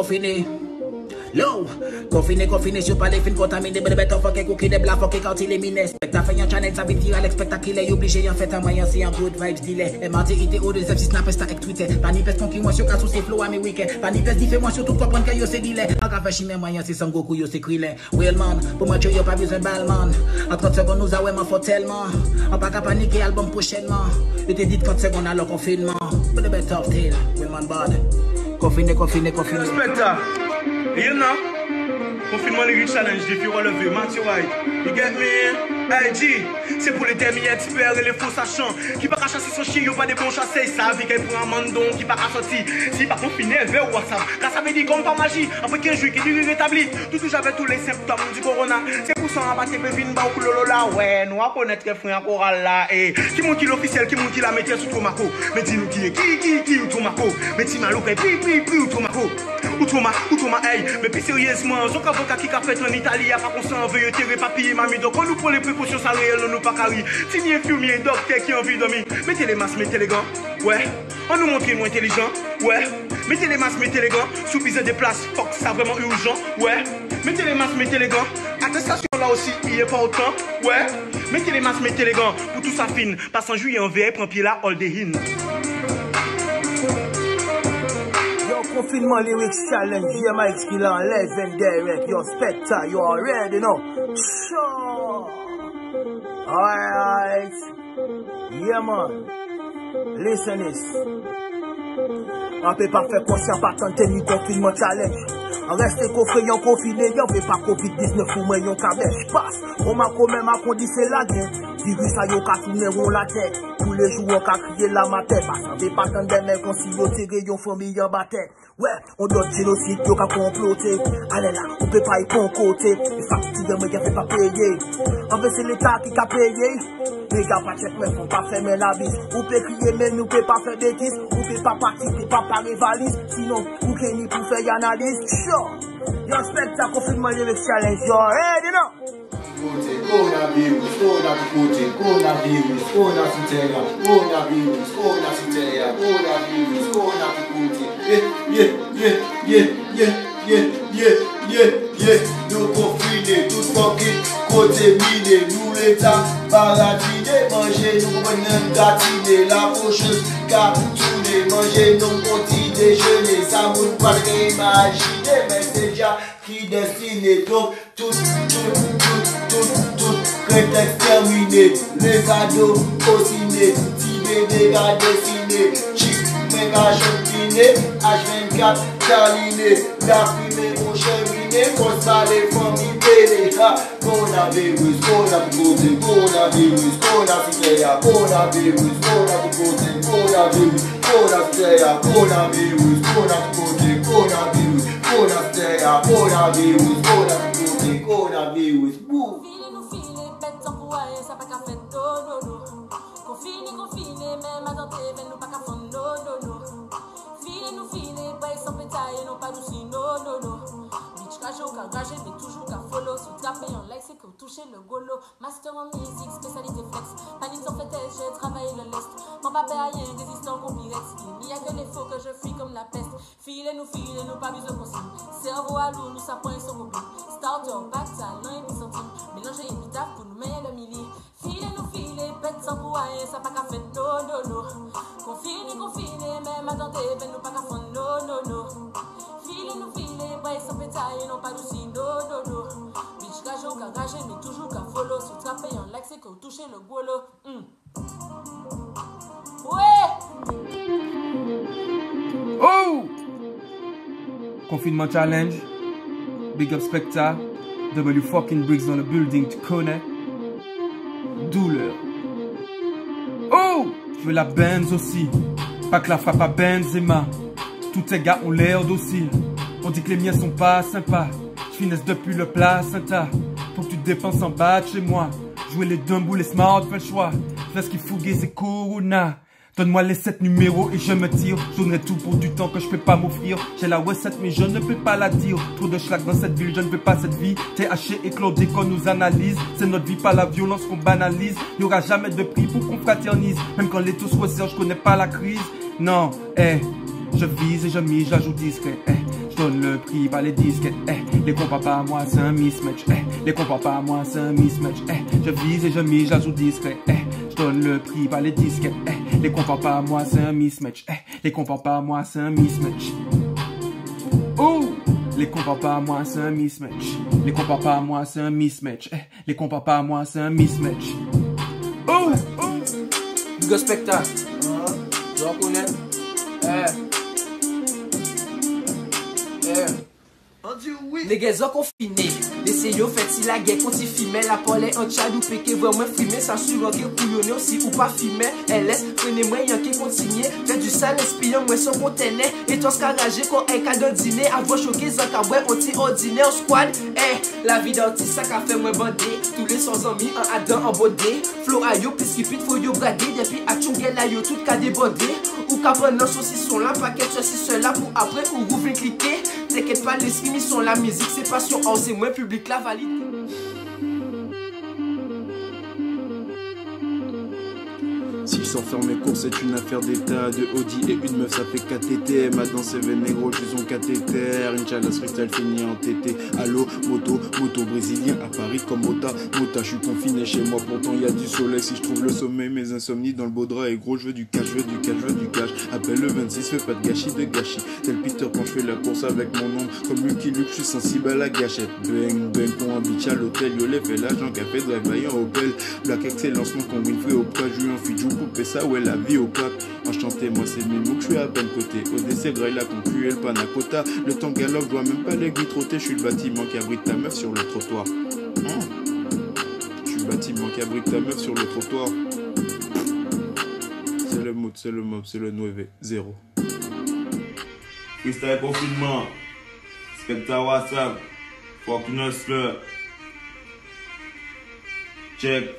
Low. Confiné, sur pas les films contaminés. Be the best tough, fucking cookie, des blancs, fucking quand il est miné. Spectre fait un challenge, ça veut dire à l'expectacle. Il est obligé, en fait, un moyen, c'est un good vibes delay. MRT, ITO, des F6 snap, stack, Twitter. Pas ni peste conquis-moi sur casse ou c'est flow à mes week-ends. Pas ni peste diffé-moi sur tout comprendre que yo c'est delay. En café chimé moyen, c'est Sangoku, yo c'est Krillin. Well man, pour moi, yo pas besoin de balle man. En 30 secondes, nous avons m'en faut tellement. En pas qu'à paniquer, album prochainement. Je t'ai dit 30 secondes à le confinement. But the better of tail, well man bad. Confiné. Spectre, you know? Confinement lyric challenge, défi relevé, Matthew White. You get me? Hey G, c'est pour les termes experts et les faux sachants. Qui pas qu'à chasser son chien, y'a pas des bons chassés. Ça vie qu'elle prend un mandon, qui pas qu'à sortir. Si pas confiné, vers WhatsApp. Là ça veut dire comme par magie. Après 15 jours, qui dit rétabli. Tout j'avais tous les symptômes du corona. C'est pour ça qu'on a battu Bevin, Baou, Lolola. Ouais, nous on connaît que frère choral là. Et qui monte l'officiel, qui monte la métier sous Tomako. Mais dis-nous qui est qui ou Tomako. Mais dis malou, puis ou Tomako. Ou Thomas, hey. Mais puis sérieusement, zon avocat qui a fait en Italie, a pas qu'on s'en veut, tirer papier, mamie. Donc on nous prend les précautions, ça réel, nous pas carré. Signé fumier, docteur qui a envie de dormir. Mettez les masques, mettez les gants. Ouais. On nous montre moins intelligent. Ouais. Mettez les masques, mettez les gants. Sous bise des places, fuck, ça vraiment urgent. Ouais. Mettez les masques, mettez les gants. Attestation là aussi, il est pas autant. Ouais. Mettez les masques, mettez les gants. Pour tout ça fine. Passe en juillet en veille, prend pied là, all the in. Confinement lyrics challenge, DMX killer on live and direct. Yo, Spectre, you already know. Sure. Alright. Yeah, man. Listen this. On peut pas faire conscient par tenter du confinement challenge. On reste confiant, confiné, y'en fait pas Covid-19 ou moins y'en cabèche. Passe. On m'a quand même à conditionner la gueule. Virus a yo ka tourner on la tête. Tous les jours on ka crier la matin. Parce qu'on veut pas attendre des mecs on s'y tirer yon famille en bataille. Ouais, on doit génocide, yo ka comploter. Allez là, on peut pas y prendre côté. Les factures de moi qui fait pas payer. En fait c'est l'État qui a payé. Les gars pas check mais faut pas fermer la bise. On peut crier mais nous peut pas faire bêtises. On peut pas participer, pas parer valise. Sinon, ou Kenny pour faire analyse. Sure. Yo Spectre confinement lyrics challenge. Yo ready now? Coronavirus, nous confinés, tout fucking côté miné, nous l'état baratiné, manger nous prenons gâtiné, la faucheuse cartoonée, manger nos petits déjeuners, ça nous pas imaginer, mais déjà qui destiné, donc tout crétin terminé, les ados cocinés, petits bébés à dessiner, chic, méga champiné, H24 terminé, la fumée mon cheminé, pour ça les familles télé, coronavirus, coronavirus, coronavirus, coronavirus, coronavirus, coronavirus, coronavirus, coronavirus, Confiné, même à tenter, nous pas qu'à fond, non. Fine, pas sans pétaille, non pas douci, non. Bitch, cachot, car gagé, mais toujours qu'à Sous trapé en like, c'est que toucher le golo. Master en musique, spécialité flex. Panine en fait, j'ai travaillé le lest. Mon papa a rien résistant complexe. Il n'y a que les faux que je fuis comme la peste. Filez-nous, pas besoin de consigne. Cerveau à l'eau, nous ça point sur mobile. Starter, back, talent et puis centime. Mélanger épitaphe pour nous mettre le millier. Filez-nous, pète sans pour rien, ça pas qu'à faire no. Confine, même attendez, ben nous pas qu'à faire no. Filez-nous, braille sans pétaille, non pas douci, no. Bitch, gageau, garage, mais toujours qu'à follow. Sous trapé en like, c'est que toucher le golo. Ouais! Oh! Confinement challenge. Big up Specta. W fucking Briggs dans le building, tu connais. Douleur. Oh! Je veux la Benz aussi. Pas que la frappe à Benzema. Tous tes gars ont l'air dociles. On dit que les miens sont pas sympas. Je finesse depuis le placenta. Faut que tu dépenses en bas de chez moi. Jouer les dumbboules, les smart, fais le choix. Fais ce qu'il faut, c'est Corona. Donne-moi les 7 numéros et je me tire. Je donnerai tout pour du temps que je peux pas m'offrir. J'ai la W7 mais je ne peux pas la dire. Trop de schlag dans cette ville, je ne veux pas cette vie. THC et Claudie qu'on nous analyse. C'est notre vie, pas la violence qu'on banalise. Il n'y aura jamais de prix pour qu'on fraternise. Même quand les taux se resserrent, je connais pas la crise. Non, je vise et je mise, j'ajoute discret. Je donne le prix, pas les disquettes. Les compas pas à moi, c'est un mismatch. Les compas pas à moi, c'est un mismatch. Je vise et je mise, j'ajoute discret. Je donne le prix, pas les disquettes. Les compas pas à moi, c'est un mismatch. Les compas pas à moi, c'est un mismatch. Oh! Les compas pas à moi, c'est un mismatch. Les compas pas à moi, c'est un mismatch. Les compas pas à moi, c'est un mismatch. Oh! Big up Specta. Tu reconnais? Les gars ont confiné. Les CEO fait si la guerre quand ils filmaient. La polée en tchad ou péké vraiment frimé. Ça suivant que couillonné aussi ou pas filmé. LS, prenez-moi y'en qui continue. Fait du sale espion, moi sans conteneur. Et toi scaragé quand un cadeau dîner. Avant choqué, Zakaboué, anti-ordinaire squad. La vie d'artiste, ça qu'a fait moi bandé. Tous les 100 amis, un Adam en bodé. Flow à yo, plus qu'il faut yo brader. Depuis à Tchongel à yo, tout cas débordé. Ou qu'à prendre saucisson là, paquet ceci, cela pour après ou rouvrir cliquer. T'inquiète pas, les skins sont la musique, c'est passion, oh c'est moins public la valide. Si je sors faire mes courses, c'est une affaire d'état. De Audi et une meuf, ça fait KTT. Ma danse est négro, je son cathéter. Inch'Allah, freestyle fini en TT. Allo, moto brésilien à Paris comme Mota. Je suis confiné chez moi, pourtant y a du soleil. Si je trouve le sommeil, mes insomnies dans le beau drap. Et gros, je veux du cash, je veux du cash. Appelle le 26, fais pas de gâchis. Tel Peter quand je fais la course avec mon ombre. Comme Lucky Luke, je suis sensible à la gâchette. Bang, pour un bitch à l'hôtel. Yolet fait l'agent, café, drive-by en Opel. Black excellence, mon con Winfrey au pas. J'suis en fidjou. Couper ça, ouais, la vie au cap. Enchanté, moi c'est Mimo que je suis à ben côté. Au décès, graille la concu et le panacota. Le temps galope, je dois même pas les trotter. Je suis le bâtiment qui abrite ta meuf sur le trottoir. Je suis le bâtiment qui abrite ta meuf sur le trottoir. C'est le mood, c'est le mob, c'est le 9-0. Freestyle confinement. Specta WhatsApp. Fuck Nustler. Check.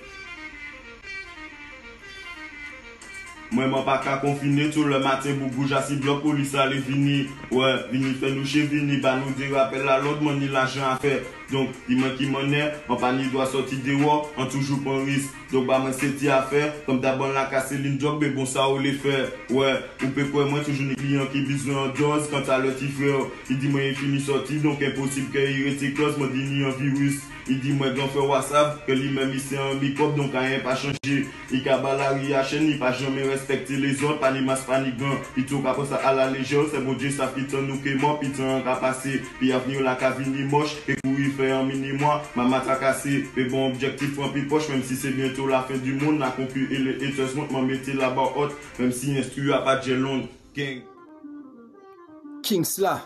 Moi, je pas qu'à confiner tout le matin pour bouger si bloc police allait vini. Ouais, vini fait nous chez vini, bah nous dire rappel à l'autre, mon l'argent à faire. Donc, il manque qui monnaie, on pas ni doit sortir dehors, on toujours pas risque. Donc, bah, moi, c'est à faire. Comme d'abord, la casse une job, mais bon, ça, on les fait. Ouais, ou peut quoi, moi, toujours les clients qui besoin en dose, quand t'as le petit frère, il dit, moi, il finit sorti, donc impossible qu'il reste close, moi, dit, ni un virus. Il dit, moi, j'en fais WhatsApp, que lui-même, il c'est un microbe, donc rien pas changé. Il cabale la chaîne, il pas jamais respecter les autres, pas ni masse, pas ni gant. Il tourne après ça à la légion, c'est bon Dieu, ça piton nous qui mort, piton qu'a passé. Puis à venir la cabine moche, et courir faire un mini-mois, maman t'a cassé. Mais bon, objectif rempli poche, même si c'est bientôt la fin du monde, la concu et les haters montent, m'en mettez là-bas haute, même si instru a pas de gelon. King. Kings là.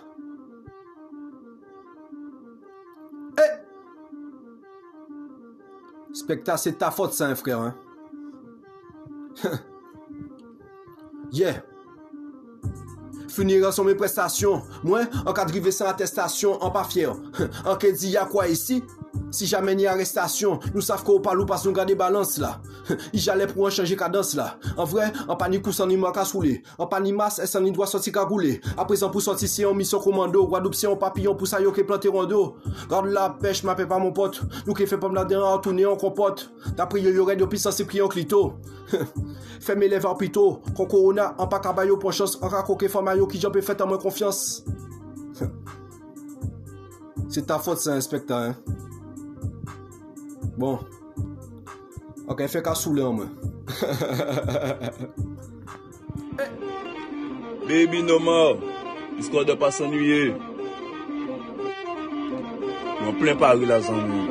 Specta, c'est ta faute, ça, hein, frère. Hein? Yeah. Finira sur mes prestations. Moi, en cas de river sans attestation, en pas fier. En cas dit y'a quoi ici? Si jamais ni arrestation, nous savons qu'on parle ou pas nous garder balance là. Il j'allais pour en changer cadence là. En vrai, en panique ou sans ni marque à souler. En panique masse, et sans ni doit sortir cagoulé. À présent pour sortir si en mission commando, Guadeloupe si en papillon pour ça yo qui planter rondo. Garde la pêche, m'appelle pas mon pote. Nous qui fait pas me la dernière tourner en compote. D'après yo aurait depuis sans pris en clito. Fais mes lèvres plutôt. Quand corona, en pas cabayo pour chance, en racoqué famayo qui j'en peux faire à moins confiance. C'est ta faute ça, inspecteur, hein. Bon. Ok, fais qu'à saouler en moi. Baby no more. Histoire de pas s'ennuyer. En plein Paris la zone.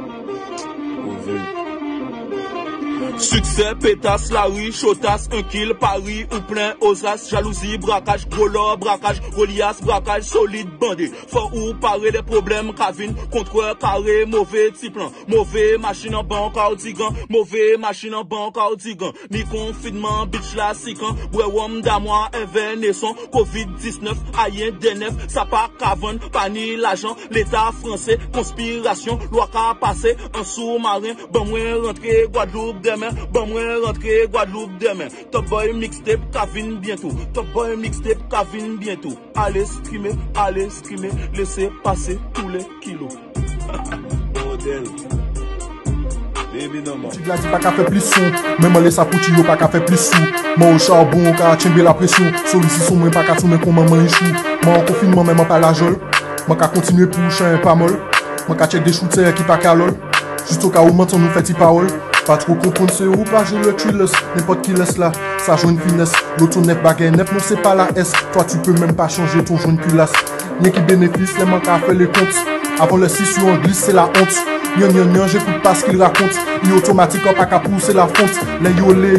Succès, pétasse, la rue, chotasse, un kill, Paris ou plein, osas, jalousie, braquage, gros lord, braquage, Goliath, braquage, solide, bandé. Faut ou parer les problèmes, Kavin, contre carré, mauvais type plan, mauvais machine en banque, cardigan, mauvais machine en banque, cardigan, mi confinement, bitch la sican, brewom d'amour, événement, Covid-19, aïen, DNF, ça pas cavon, pas ni l'argent, l'état français, conspiration, loi qu'a passé, un sous-marin, bon moins rentrer, Guadeloupe demain. Bon moi rentrer Guadeloupe demain. Top boy mixtape Kavin bientôt. Top boy mixtape Kavin bientôt. Allez streamer, laissez passer tous les kilos. Bordel. Baby no more. Tu l'as dit pas qu'à faire plus son. Même en laissant pour tu pas qu'à faire plus sous. Moi au charbon, qu'à timber la pression. Solution moins pas qu'à tourner comme maman échoue. Moi en confinement même pas la jol. Moi qu'à continuer pour chien pas molle. Moi qu'à check des shooters qui pas qu'à lol. Juste au cas où maintenant nous fait parole. Pas trop comprendre c'est où pas jouer le tuiles. N'importe qui laisse là, ça joue une finesse. L'auto net baguette net, non c'est pas la S. Toi tu peux même pas changer ton jaune culasse. Rien qui bénéfice, les manques à faire les comptes. Avant le 6 sur on glisse, c'est la honte. Nyan, j'écoute pas ce qu'il raconte. Il automatique, pas qu'à pousser la fonte. Les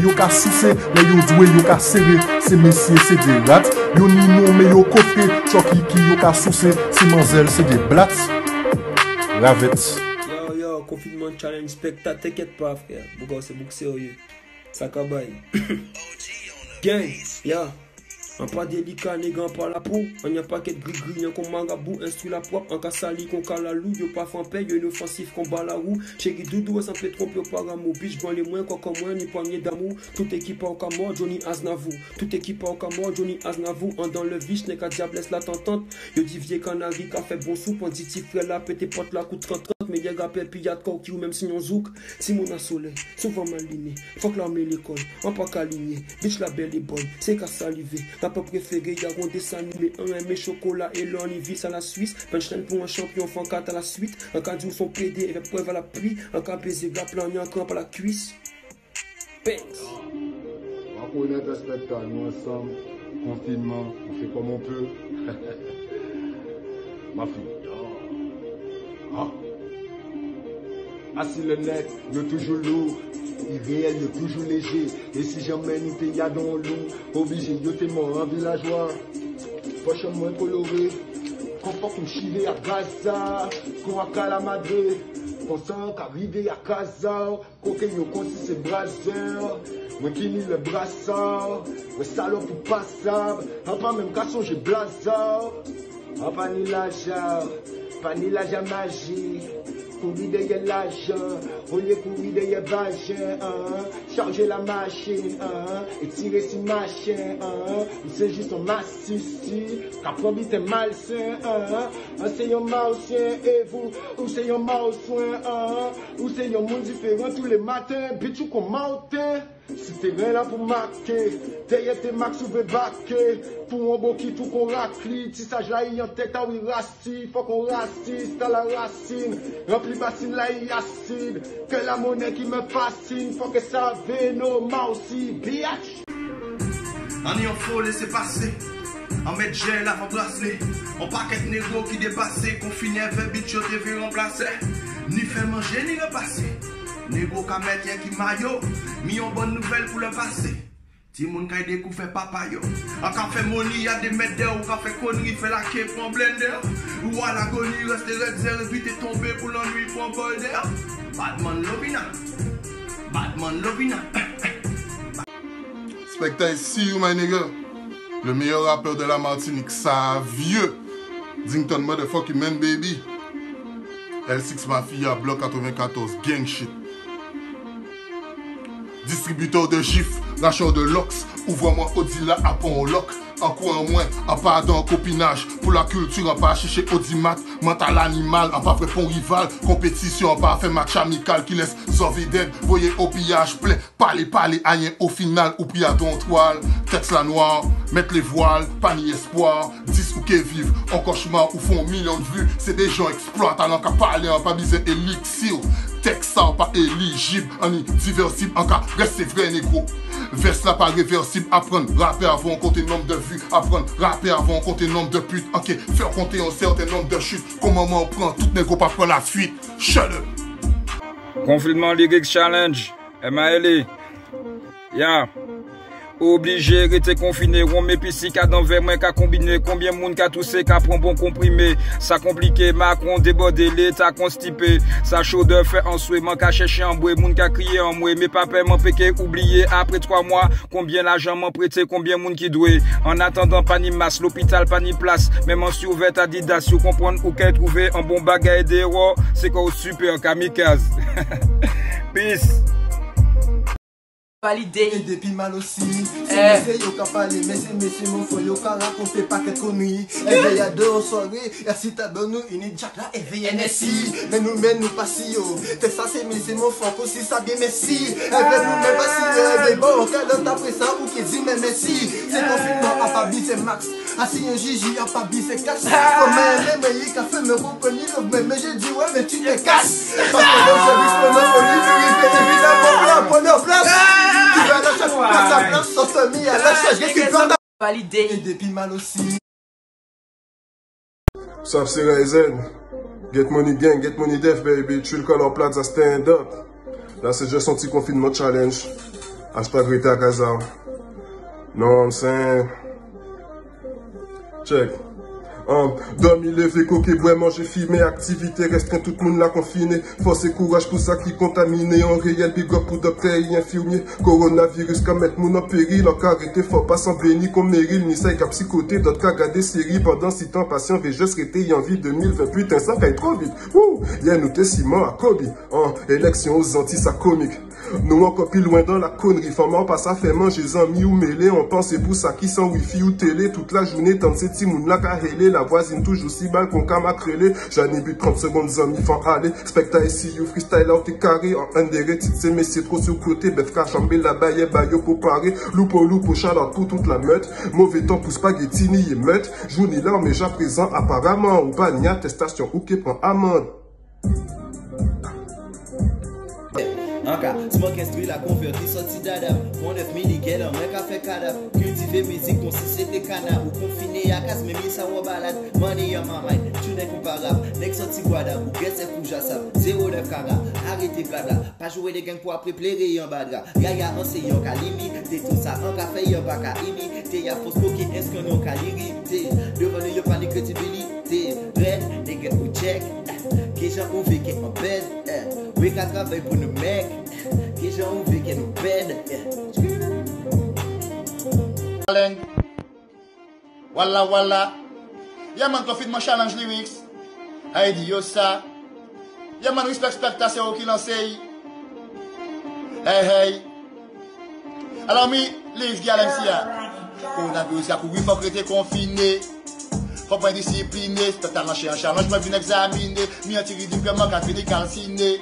yo qu'à soucer, les yo doué, yo qu'à serrer. C'est messieurs, c'est des lattes. Yo ni non, mais yo coffré. Choki qui yo qu'à soucer. C'est manzel, c'est des blattes. Ravette. Confinement challenge spectacle, t'inquiète pas frère, Bouga c'est beaucoup sérieux, ça cabaye. Gang, ya, un pas délicat, négan pas la peau, on y a pas qu'être gris-gris, qu'on mangabou, instru la propre, en cas sali, qu'on calalou, yo pas fan paye, yo inoffensif, qu'on bat la roue, chéri doudou, sans fait trop, yo pas amour, bitch, bon les moins, quoi comme moi, ni poignée d'amour, tout équipe en camor, Johnny Aznavour, tout équipe en camor, Johnny Aznavour, en dans le viche, n'est qu'à diablesse la tentante, yo dit vieux canari, qu'a fait bon soupe, on dit ti frère la pété pote la coup 30. Mais y'a gapé puis y'a de corps qui ou même si on zouk. Si mon a soleil, souvent maligné. Faut que l'armée l'école, on pas qu'aligné. Bitch la belle est bonne, c'est qu'à saliver. T'as pas préféré, y'a un dessin animé. Un aimé chocolat et l'on y vit à la Suisse. Punchline pour un champion, fan 4 à la suite. Un cas d'où son PD avec preuve à la pluie. Un cas baiser, gars plan, y'a un crampe à la cuisse. Banks. On connaît un spectacle, nous ensemble. Confinement, on fait comme on peut. Ma fille. Ah. Assis le net, yo toujours lourd. Irréel, yo toujours léger. Et si jamais nous te y'a dans l'eau, obligé, yo t'es mort en villageois. Poche moins coloré. Qu'on faut qu'on chive à Gaza. Qu'on a qu'à la Madre. Qu'on sent qu'arriver à Casa. Qu'on yo consi c'est brasseur. Moi qui ni le brassard. Ouais salope ou passable. En pas même qu'à songer blazard. En pas ni la jarre. Pas ni la jarre magie. Courir derrière l'argent, au lieu courir derrière vagin, charger la machine, et tirer si machin, c'est juste un massissi, qu'après vite un malsain, c'est un malsain, et vous, ou c'est un malsain, ou c'est un monde différent tous les matins, bitch ou qu'on matin. Si t'es rien là pour marquer, derrière tes max ou baquer, pour un beau qui tout qu'on raclite, si ça jaillit en tête, ah oui, raciste, faut qu'on raciste à la racine, rempli bassine là, il acide, que la monnaie qui me fascine, faut que ça vienne nos mains aussi, biatch. On y en faut laisser passer, on met gel avant bracelet, on paquet négo qui dépassé, confiné, fait bitch, yo te fait remplacer, ni fait manger, ni repasser. Négo ka mettre y'a qui maillot, mis en bonne nouvelle pour le passé. Ti moun ka découvert papa yo. A ka fait money y'a des mètres d'air, ou ka fait connerie, fait la quai pour un blender. Ou à l'agonie, reste red zero, éviter tomber pour l'ennui pour un bol d'air. Batman Lovina. Batman Lovina. Spectre, see you my nigga. Le meilleur rappeur de la Martinique, ça vieux. Dington motherfucking man baby. L6 Mafia, bloc 94, gang shit. Distributeur de gifs, racheur de LOX, ouvre-moi Odila à pont loc. En coup en moins, en pas dans copinage. Pour la culture, en pas chercher Audimat, mental animal, en pas vrai pont rival. Compétition, en pas fait match amical qui laisse sauver d'aide. Voyez au pillage plein, parler, rien au final, ou pris à ton toile. Texte la noire, mettre les voiles, pas ni espoir. 10 ou qui vivent en cauchemar ou font millions de vues. C'est des gens exploitent, alors qu'à parler, en pas besoin élixir. Texte ça pas éligible, en diversible, en cas reste vrai négro. Verse là pas réversible, apprendre rapper avant compter nombre de vues, apprendre rapper avant compter nombre de putes, ok, faire compter un certain nombre de chutes. Comment on prend tout négro pas prendre la fuite, shut up. Confinement Lyrics Challenge, MALE, yeah. Obligé, rester confiné, on met pissi qu'à dans verre, moins qu'à combiner, combien moun qu'à toussé, qu'à prend bon comprimé, ça compliqué, Macron débordé, l'état constipé, ça chaud de fait en souhait, man qu'à chercher en boué, moun qu'à crier en moué, mais papa m'en péqué, oublié, après 3 mois, combien l'argent m'en prêté, combien moun qui doué, en attendant pas ni masse, l'hôpital pas ni place, même en survêt Adidas, si vous comprenez où qu'elle trouvé un bon bagage d'héros, c'est quoi super kamikaze. Peace. Validé. Et depuis mal aussi. C'est yo qu'a parlé, mais c'est mon faut yo qu'a raconté pas qu'être connu. Éveillé à 2 en soirée, et si t'as donné une jack là, éveillé NSI. Mais nous pas si yo. T'es ça, c'est mon fort aussi, ça bien merci. Éveillé nous même pas si yo. Bon, quand après ça, ou qui dit mais merci. C'est confinement, à pas c'est max. Assis un Gigi, à pas c'est cash. Comme un même, il a fait me reconnaître, mais j'ai dit ouais, mais tu te casses. Parce que j'ai vu ce qu'on a voulu, évidemment, prenez place. Tu vas la chaque fois sa place, sans famille à la charge, qui peut valider. Et depuis mal aussi. Sauf c'est Ryzen. Get money gang, get money def baby. Tu le color plaza stand up. Là c'est juste un petit confinement challenge. Hashtag Rita Kaza. Non, I'm saying. Check. Dormi, levé, coquet, bois, manger, filmé, activité, restreint, tout le monde l'a confiné. Force et courage pour ça qui contaminé. En réel, big up pour docteur et infirmier. Coronavirus, quand mettre mon en péril. En carité, faut pas s'en bénir comme Meryl, ni ça, y a psychoté. D'autres cas, regarder série pendant 6 temps, patient, veut juste rester en vie 2020. Putain, ça caille trop vite. Y'a nous t'es Simon à Kobe. Élection aux Antilles, ça comique. Nous encore plus loin dans la connerie. Femme pas ça fait manger amis ou mêlés. On pense c'est pour ça qui sans wifi ou télé. Toute la journée, tant ces petits moun la carrélé. La voisine toujours si mal qu'on cam crélé. J'en ai bu 30 secondes amis font aller. Spectacle ici, you freestyle out et carré. En un des rétites, c'est messieurs trop sur côté. Bête cachambé la baille, baille pour parer. Loupo, chaleur pour toute la meute. Mauvais temps pour spaghetti ni meute. Journée là, mais j'ai présent apparemment. Ou pas ni attestation ou qui prend amende. Anka, smoke instruit la converti sorti d'Adam. Pour 9 mini quel homme qu'a fait cadavre. Cultiver musique comme si c'était canard. Ou confiné à casse, mais mis ça en balade. Money on my mind, tu n'es comparable. Next sorti guada, ou guess c'est pour jassab. 09 cara, arrêtez blabla. Pas jouer des gangs pour après plairer en badra. Yaya enseignant qu'à limiter tout ça. En café y'a pas qu'à imiter. Y'a fausse qui est-ce qu'on a qu'à l'irriter. Devant nous y'a pas de crédibilité. Red, des gars ou check. Qui j'en ouvre qui en bed. Oui qu'à travailler pour nous mecs. Qui j'en ouvre qui nous bed. Walla. Y'a man confinement challenge lyrics. Aïe dit yo ça. Y'a man respect spectateur qui lance. Hey. Alors mi, les gars MCA. On a vu aussi à courir pour rester confiné. Faut pas discipliner, c'est totalement chez un challenge, moi viens examiner. Mi anti-ridim que manque à finir calciné.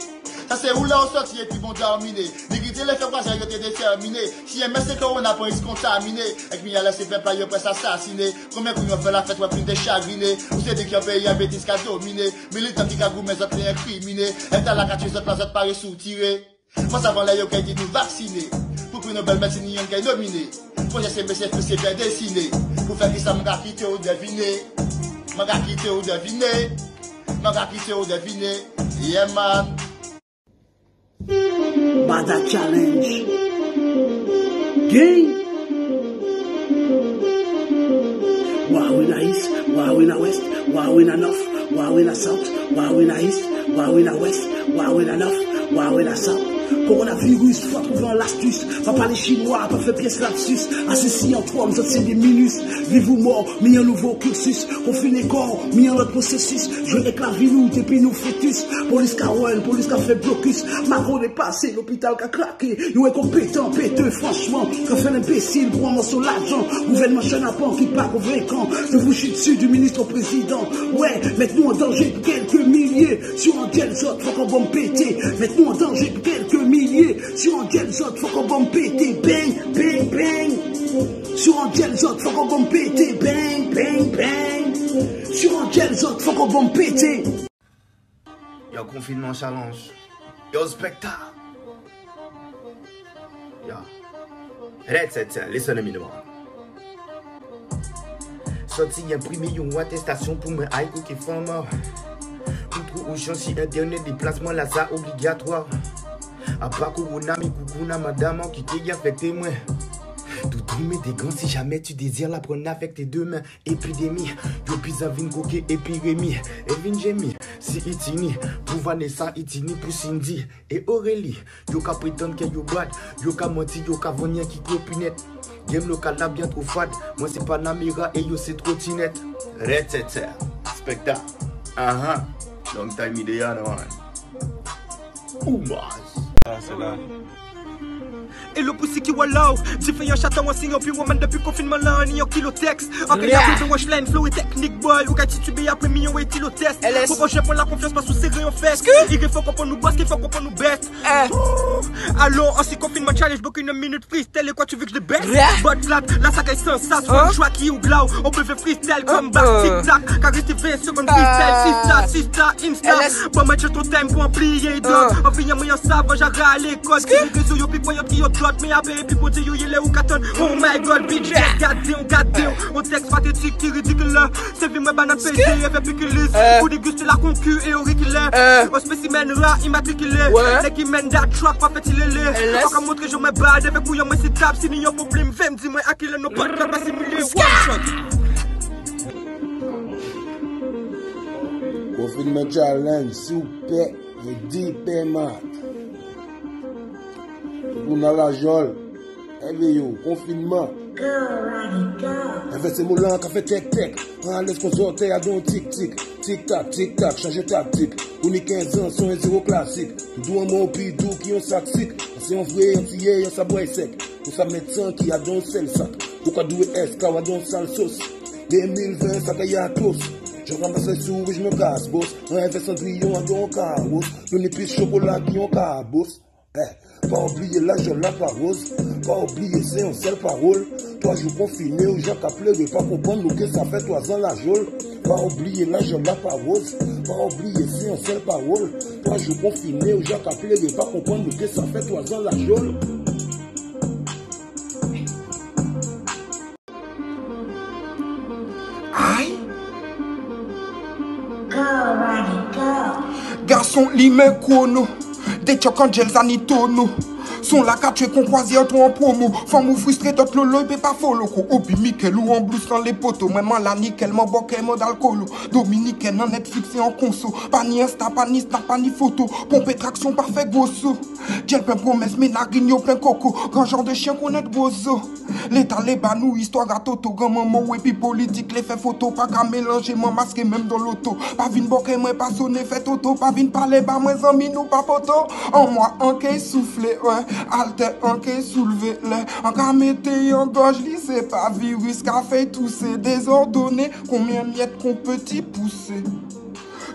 Ça c'est où là on sortit et puis bon terminé. L'égalité les fait croiser que t'es déterminé. Si un mec c'est qu'on a pas risque contaminé. Et puis il a laissé faire pas y'a presque assassiné. Combien qu'on a fait la fête ou plus de chagriné. Ou c'est dit qu'il y a pays un bêtise qu'a dominé. Militant qui a goûté mes autres les incriminés. Et t'as la carte les autres autres paraît sous-tiré. Moi ça va là y'a qui dit nous vacciner. Pour que nos belles médecines y'en qui nominé. Pour que ces messieurs c'est bien dessiné. Pour faire que ça m'a quitté ou deviner. M'a quitté ou deviner. M'a quitté ou deviner. Yeah man. Bada challenge. Gang. Wow in the east, wow in the west, wow in the north, wow in the south, wow in the east, wow in the west, wow in the north, wow in the south. Coronavirus, faut trouver l'astuce. Pas parler chinois, pas faire pièce là-dessus. Associé entre hommes, ça c'est des minus. Vive ou mort, mis un nouveau cursus. Confiné corps, mis un autre processus. Je avec la vie nous, depuis nous fœtus. Police qui police qui fait blocus. Macron est passé, l'hôpital qui a craqué. Yo est compétent, péteux, franchement. Qui fait l'imbécile, pour un morceau l'argent. Gouvernement chenapan qui part convaincant. Je vous chie dessus du ministre au président. Ouais, mettez-nous en danger pour quelques milliers. Sur un gel zot, faut qu'on bombe péter. Mettez-nous en danger pour quelques milliers. Sur un gel zot, faut qu'on bombe péter. Bang, bang, bang. Sur un gel zot, faut qu'on bombe péter. Bang, bang, bang. Sur un gel zot, faut qu'on bombe péter. Yo, confinement challenge. Yo, spectacle. Yo. Listen to me now. Sorti imprimé une attestation pour me haïko qui fait mort. Pour ou chance internet déplacement là ça obligatoire. A pas corona mais coucou madame qui t'y affecté moi. Tout met des gants si jamais tu désires la prendre avec tes deux mains. Épidémie, yo pis avin coquet épidémie. Evin Jemmy, si itini, pour Vanessa itini pour Cindy et Aurélie. Yo ka prétendre que yo bad, yo ka menti, yo ka venir qui copinette. Game local là bien trop fade, moi c'est pas Namira et yo c'est trottinette. Red set spectacle. Aha, long time idea no one. Oumas. Ah c'est là. Et le poussi qui wallow, j'ai un chaton en signe, puis woman depuis confinement là, en kilo texte. En cas de watchline, flow et technique boy, ou qu'à titubé après million et kilo test. Faut qu'on prendre la confiance, pas sous serré en fait. Il faut qu'on nous bosse, il faut qu'on nous bête. Alors, en si confinement challenge, beaucoup une minute freestyle, et quoi tu veux que je le baisse? Bot flat, la sac est sans ça, soit le choix qui ou glow, on peut faire freestyle comme back tic-tac. Car rester 20 secondes freestyle, sista, insta. Bon match ton time pour amplier, donc. En venant moyen ça, moi j'arrête à l'école. Réseau yo pique, yo qui me appelle puis pour dire yo il est où carton. Oh my god bitch, gardez on texte pathétique qui ridicule. C'est vu moi banane pété et piculus pour déguster la concu et auriculaire. Au spécimen là immatriculé. Les qui mènent that truck pas fait il est. On va montrer je me bad avec couillon moi c'est table si n'y a problème fais me dis moi à qui le nos pas pas simuler one shot. Confinement challenge super et deep paiement. On a la jole, yo, confinement. Avec ces mots-là, qui fait tech-tech. Prends l'aise qu'on sortait à don tic-tic. Tic-tac, tic-tac, changer tactique. On est 15 ans, son un zéro classique. Tout un mot pidou qui ont saxique. C'est un vrai entier, ça boit sec. Pour ça médecin qui a don sel sac. Pourquoi doué S, car don sale sauce. 2020, ça caille à tous. Je ramasse les sous et je me casse, boss. On investe un douillon à don carrosse. On épice chocolat qui ont cabosse. Pas oublier l'argent, la parole. Pas oublier, c'est un seul parole. 3 jours confinés, aux gens qui pleurent, pas comprendre nous que ça fait 3 ans la jole. Pas oublier l'argent, la parole. Pas oublier, c'est un seul parole. 3 jours confinés, aux gens qui pleurent, pas comprendre nous que ça fait 3 ans la jole. Aïe. Garçon, l'ime chrono. Des chocs en gel sanitono. Son la tu qu'on croise en toi en promo. Femme ou frustré d'autres lolo et pas follow. Obi Mikel ou en blues dans les poteaux. Même la nickel, mon bokeh, mon d'alcoolo. Dominique en Netflix et en conso. Pas ni Insta, pas ni Snap, pas ni photo. Pompe traction parfait gosso. Gel plein promesse, mais narguigno plein coco. Grand genre de chien qu'on est bozo. L'état les banou, histoire à toto. Grand maman et puis politique, les fait photo. Pas qu'à mélanger, moi masqué même dans l'auto. Pas vine bokeh, moi pas sonné, fait auto. Pas vine parler, bas, moi amis, nous pas poto. En moi, en qu'est soufflé, ouais. Alter en qu'est soulevé, là. En qu'à mettre en gorge, c'est pas virus qu'a fait tousser. Désordonné, combien miettes qu'on peut y pousser.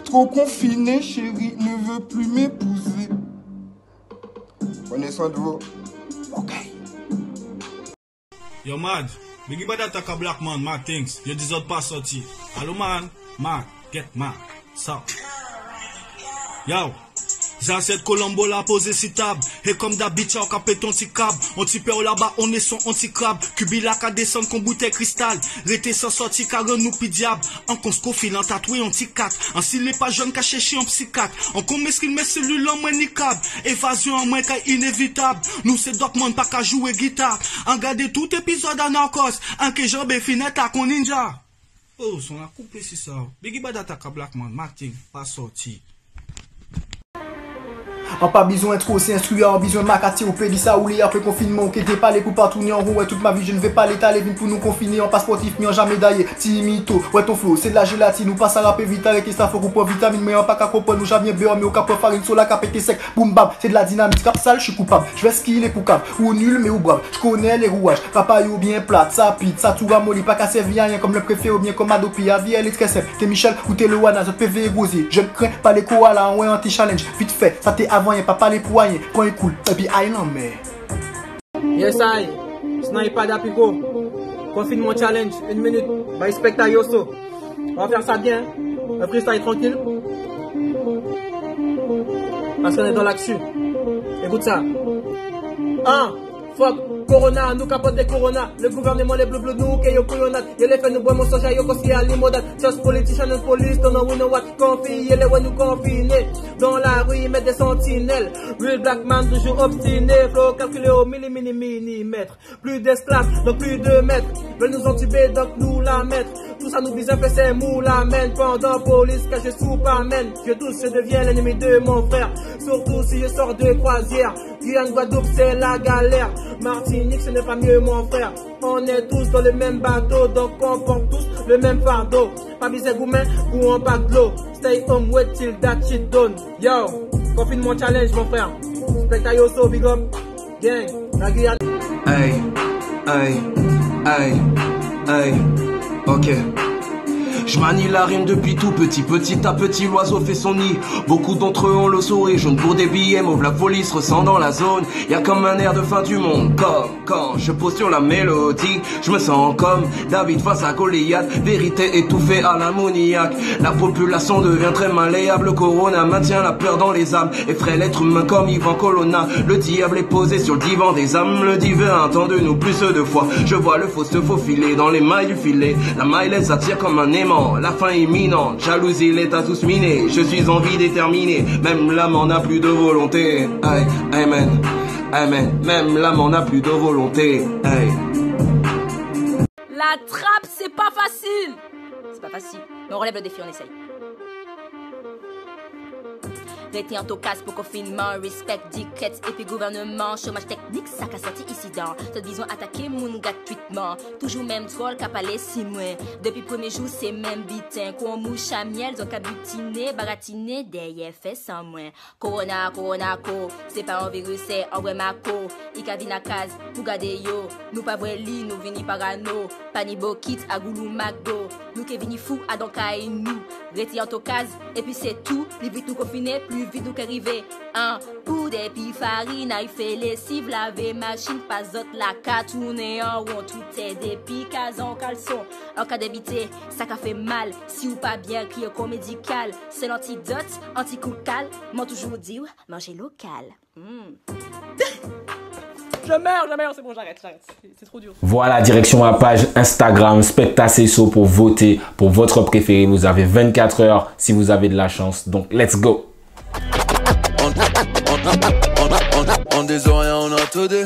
Trop confiné, chérie, ne veut plus m'épouser. Prenez soin de vous. Ok. Yo, Mad, big bad attack a black man, mad things. You deserve pas sorti. Hello, man. Mad, get mad. So. Yo. J'achète Colombo la posé si table. Et comme d'habitude, on capte ton petit câble. On t'y perd là-bas, on est son anti-crabe. Kubila ka descend qu'on bouteille cristal. Rété sans sorti car nous pi diable. En qu'on se confile, en tatoué, on t'y quatre. En s'il n'est pas jeune, qu'a cherché en psychiatre. En qu'on mesquine, mes cellules en moins nicable. Évasion en moins qu'a inévitable. Nous c'est Dortmund pas qu'à jouer guitare. En garder tout épisode en Narcos. En que jambe finette à qu'on ninja. Oh, son a coupé si ça. Biggie bad attack à Blackman, Martin, pas sorti. En pas besoin trop, c'est instruit, en besoin macati au pays ça ou les après confinement. Qui était pas les coups par tourner en rond, ouais, toute ma vie je ne vais pas l'étaler, vine pour nous confiner en pas sportif, mais en jamais médaillé. Timito, ouais, ton flow, c'est de la gélatine, ou passe à rapper vite avec ça, faut qu'on prend vitamine, mais en pas qu'à comprendre, nous jamais beurre, mais au cap farine, sur la capété sec, boum bam, c'est de la dynamique, cap sale, je suis coupable, je vais skiller pour cap, ou nul, mais ou brave, je connais les rouages, papa yo bien plate, ça pite, ça tout ramolli, pas qu'à servir rien comme le préfet ou bien comme Adopi, la vie elle est très simple, t'es Michel ou t'es le Wana, je PV rosé, je ne crains pas les koalas, ouais, anti-challenge, vite fait, ça t'est avant, y'a pas parler pour rien, point cool, et puis Island, mais. Yes, I. Sniper d'Apico. Confinement challenge. 1 minute. By Specta Yoso. On va faire ça bien. Un freestyle tranquille. Parce qu'on est dans l'action. Écoute ça. 1. Fuck. Corona, nous capote des Corona. Le gouvernement, les bleus nous, que yo couillonnade. Y'a les fait nous boire mon soja, yo koski à l'immodat. Just politician and police, don't know we know what. Confie, y'a les ouais nous confinés. Dans la rue, ils mettent des sentinelles. Real black man, toujours obstiné. Flow calculé au millimètre. Plus d'esclaves, donc plus de mètres. Veulent nous entuber, donc nous la mettre. Tout ça nous bise un peu, c'est mou la mène. Pendant police, caché sous Superman. Je tous, je deviens l'ennemi de mon frère. Surtout si je sors de croisière. Guyane, Guadeloupe, c'est la galère. Martinique, ce n'est pas mieux, mon frère. On est tous dans le même bateau, donc on porte tous le même fardeau. Pas bisé gourmet ou en pack de l'eau. Stay home, wait till that shit done. Yo, confinement challenge, mon frère. Specta Yoso, big up. Gang, la Guyane. Hey, hey, hey, hey, ok. Je manie la rime depuis tout petit, petit à petit l'oiseau fait son nid. Beaucoup d'entre eux ont le sourire jaune pour des billets, mauve la folie se ressent dans la zone. Y'a comme un air de fin du monde, comme quand je pose sur la mélodie. Je me sens comme David face à Goliath, vérité étouffée à l'ammoniaque. La population devient très malléable, le corona maintient la peur dans les âmes, effraie l'être humain comme Ivan Colonna. Le diable est posé sur le divan des âmes, le divin attend de nous plus de fois. Je vois le faux se faufiler dans les mailles du filet, la maille les attire comme un aimant. La fin imminente, jalousie l'état tous miné. Je suis en vie déterminée, même l'âme en a plus de volonté. Hey, amen, amen, même l'âme en a plus de volonté. Hey. La trappe, c'est pas facile. C'est pas facile, mais on relève le défi, on essaye. Rester en tocas pour confinement, respect, dictates et puis gouvernement, chômage technique, ça qu'a sorti ici dans cette vision attaquer moun gratuitement. Toujours même troll qu'a parlé si moins. Depuis premier jour, c'est même bitin. Qu'on mouche à miel, donc à butiner, baratiner, derrière fait sans moins. Corona, corona, co, c'est pas un virus, c'est un vrai maco. Ika vin à case, pour garder yo. Nous pas vrai li, nous vini parano. Panibo kit à goulou McDo. Nous qui vini fou à donc à nous. Rester en tocas, et puis c'est tout. Les vite nous confiner, plus vite nous qu'arriver. Un pour des pi farine, il fait lessive, laver machine, pas autre la ka tourner en rond, tout est des piques en caleçon. En cas d'habiter, ça qu'a fait mal, si ou pas bien crier comme médical. C'est l'antidote, anti-coucal, m'ont toujours dit, manger local. Je meurs, c'est bon, j'arrête, c'est trop dur. Voilà, direction à page Instagram Specta CSO pour voter pour votre préféré. Vous avez 24 heures si vous avez de la chance, donc let's go. On des oreilles, on a tout dit.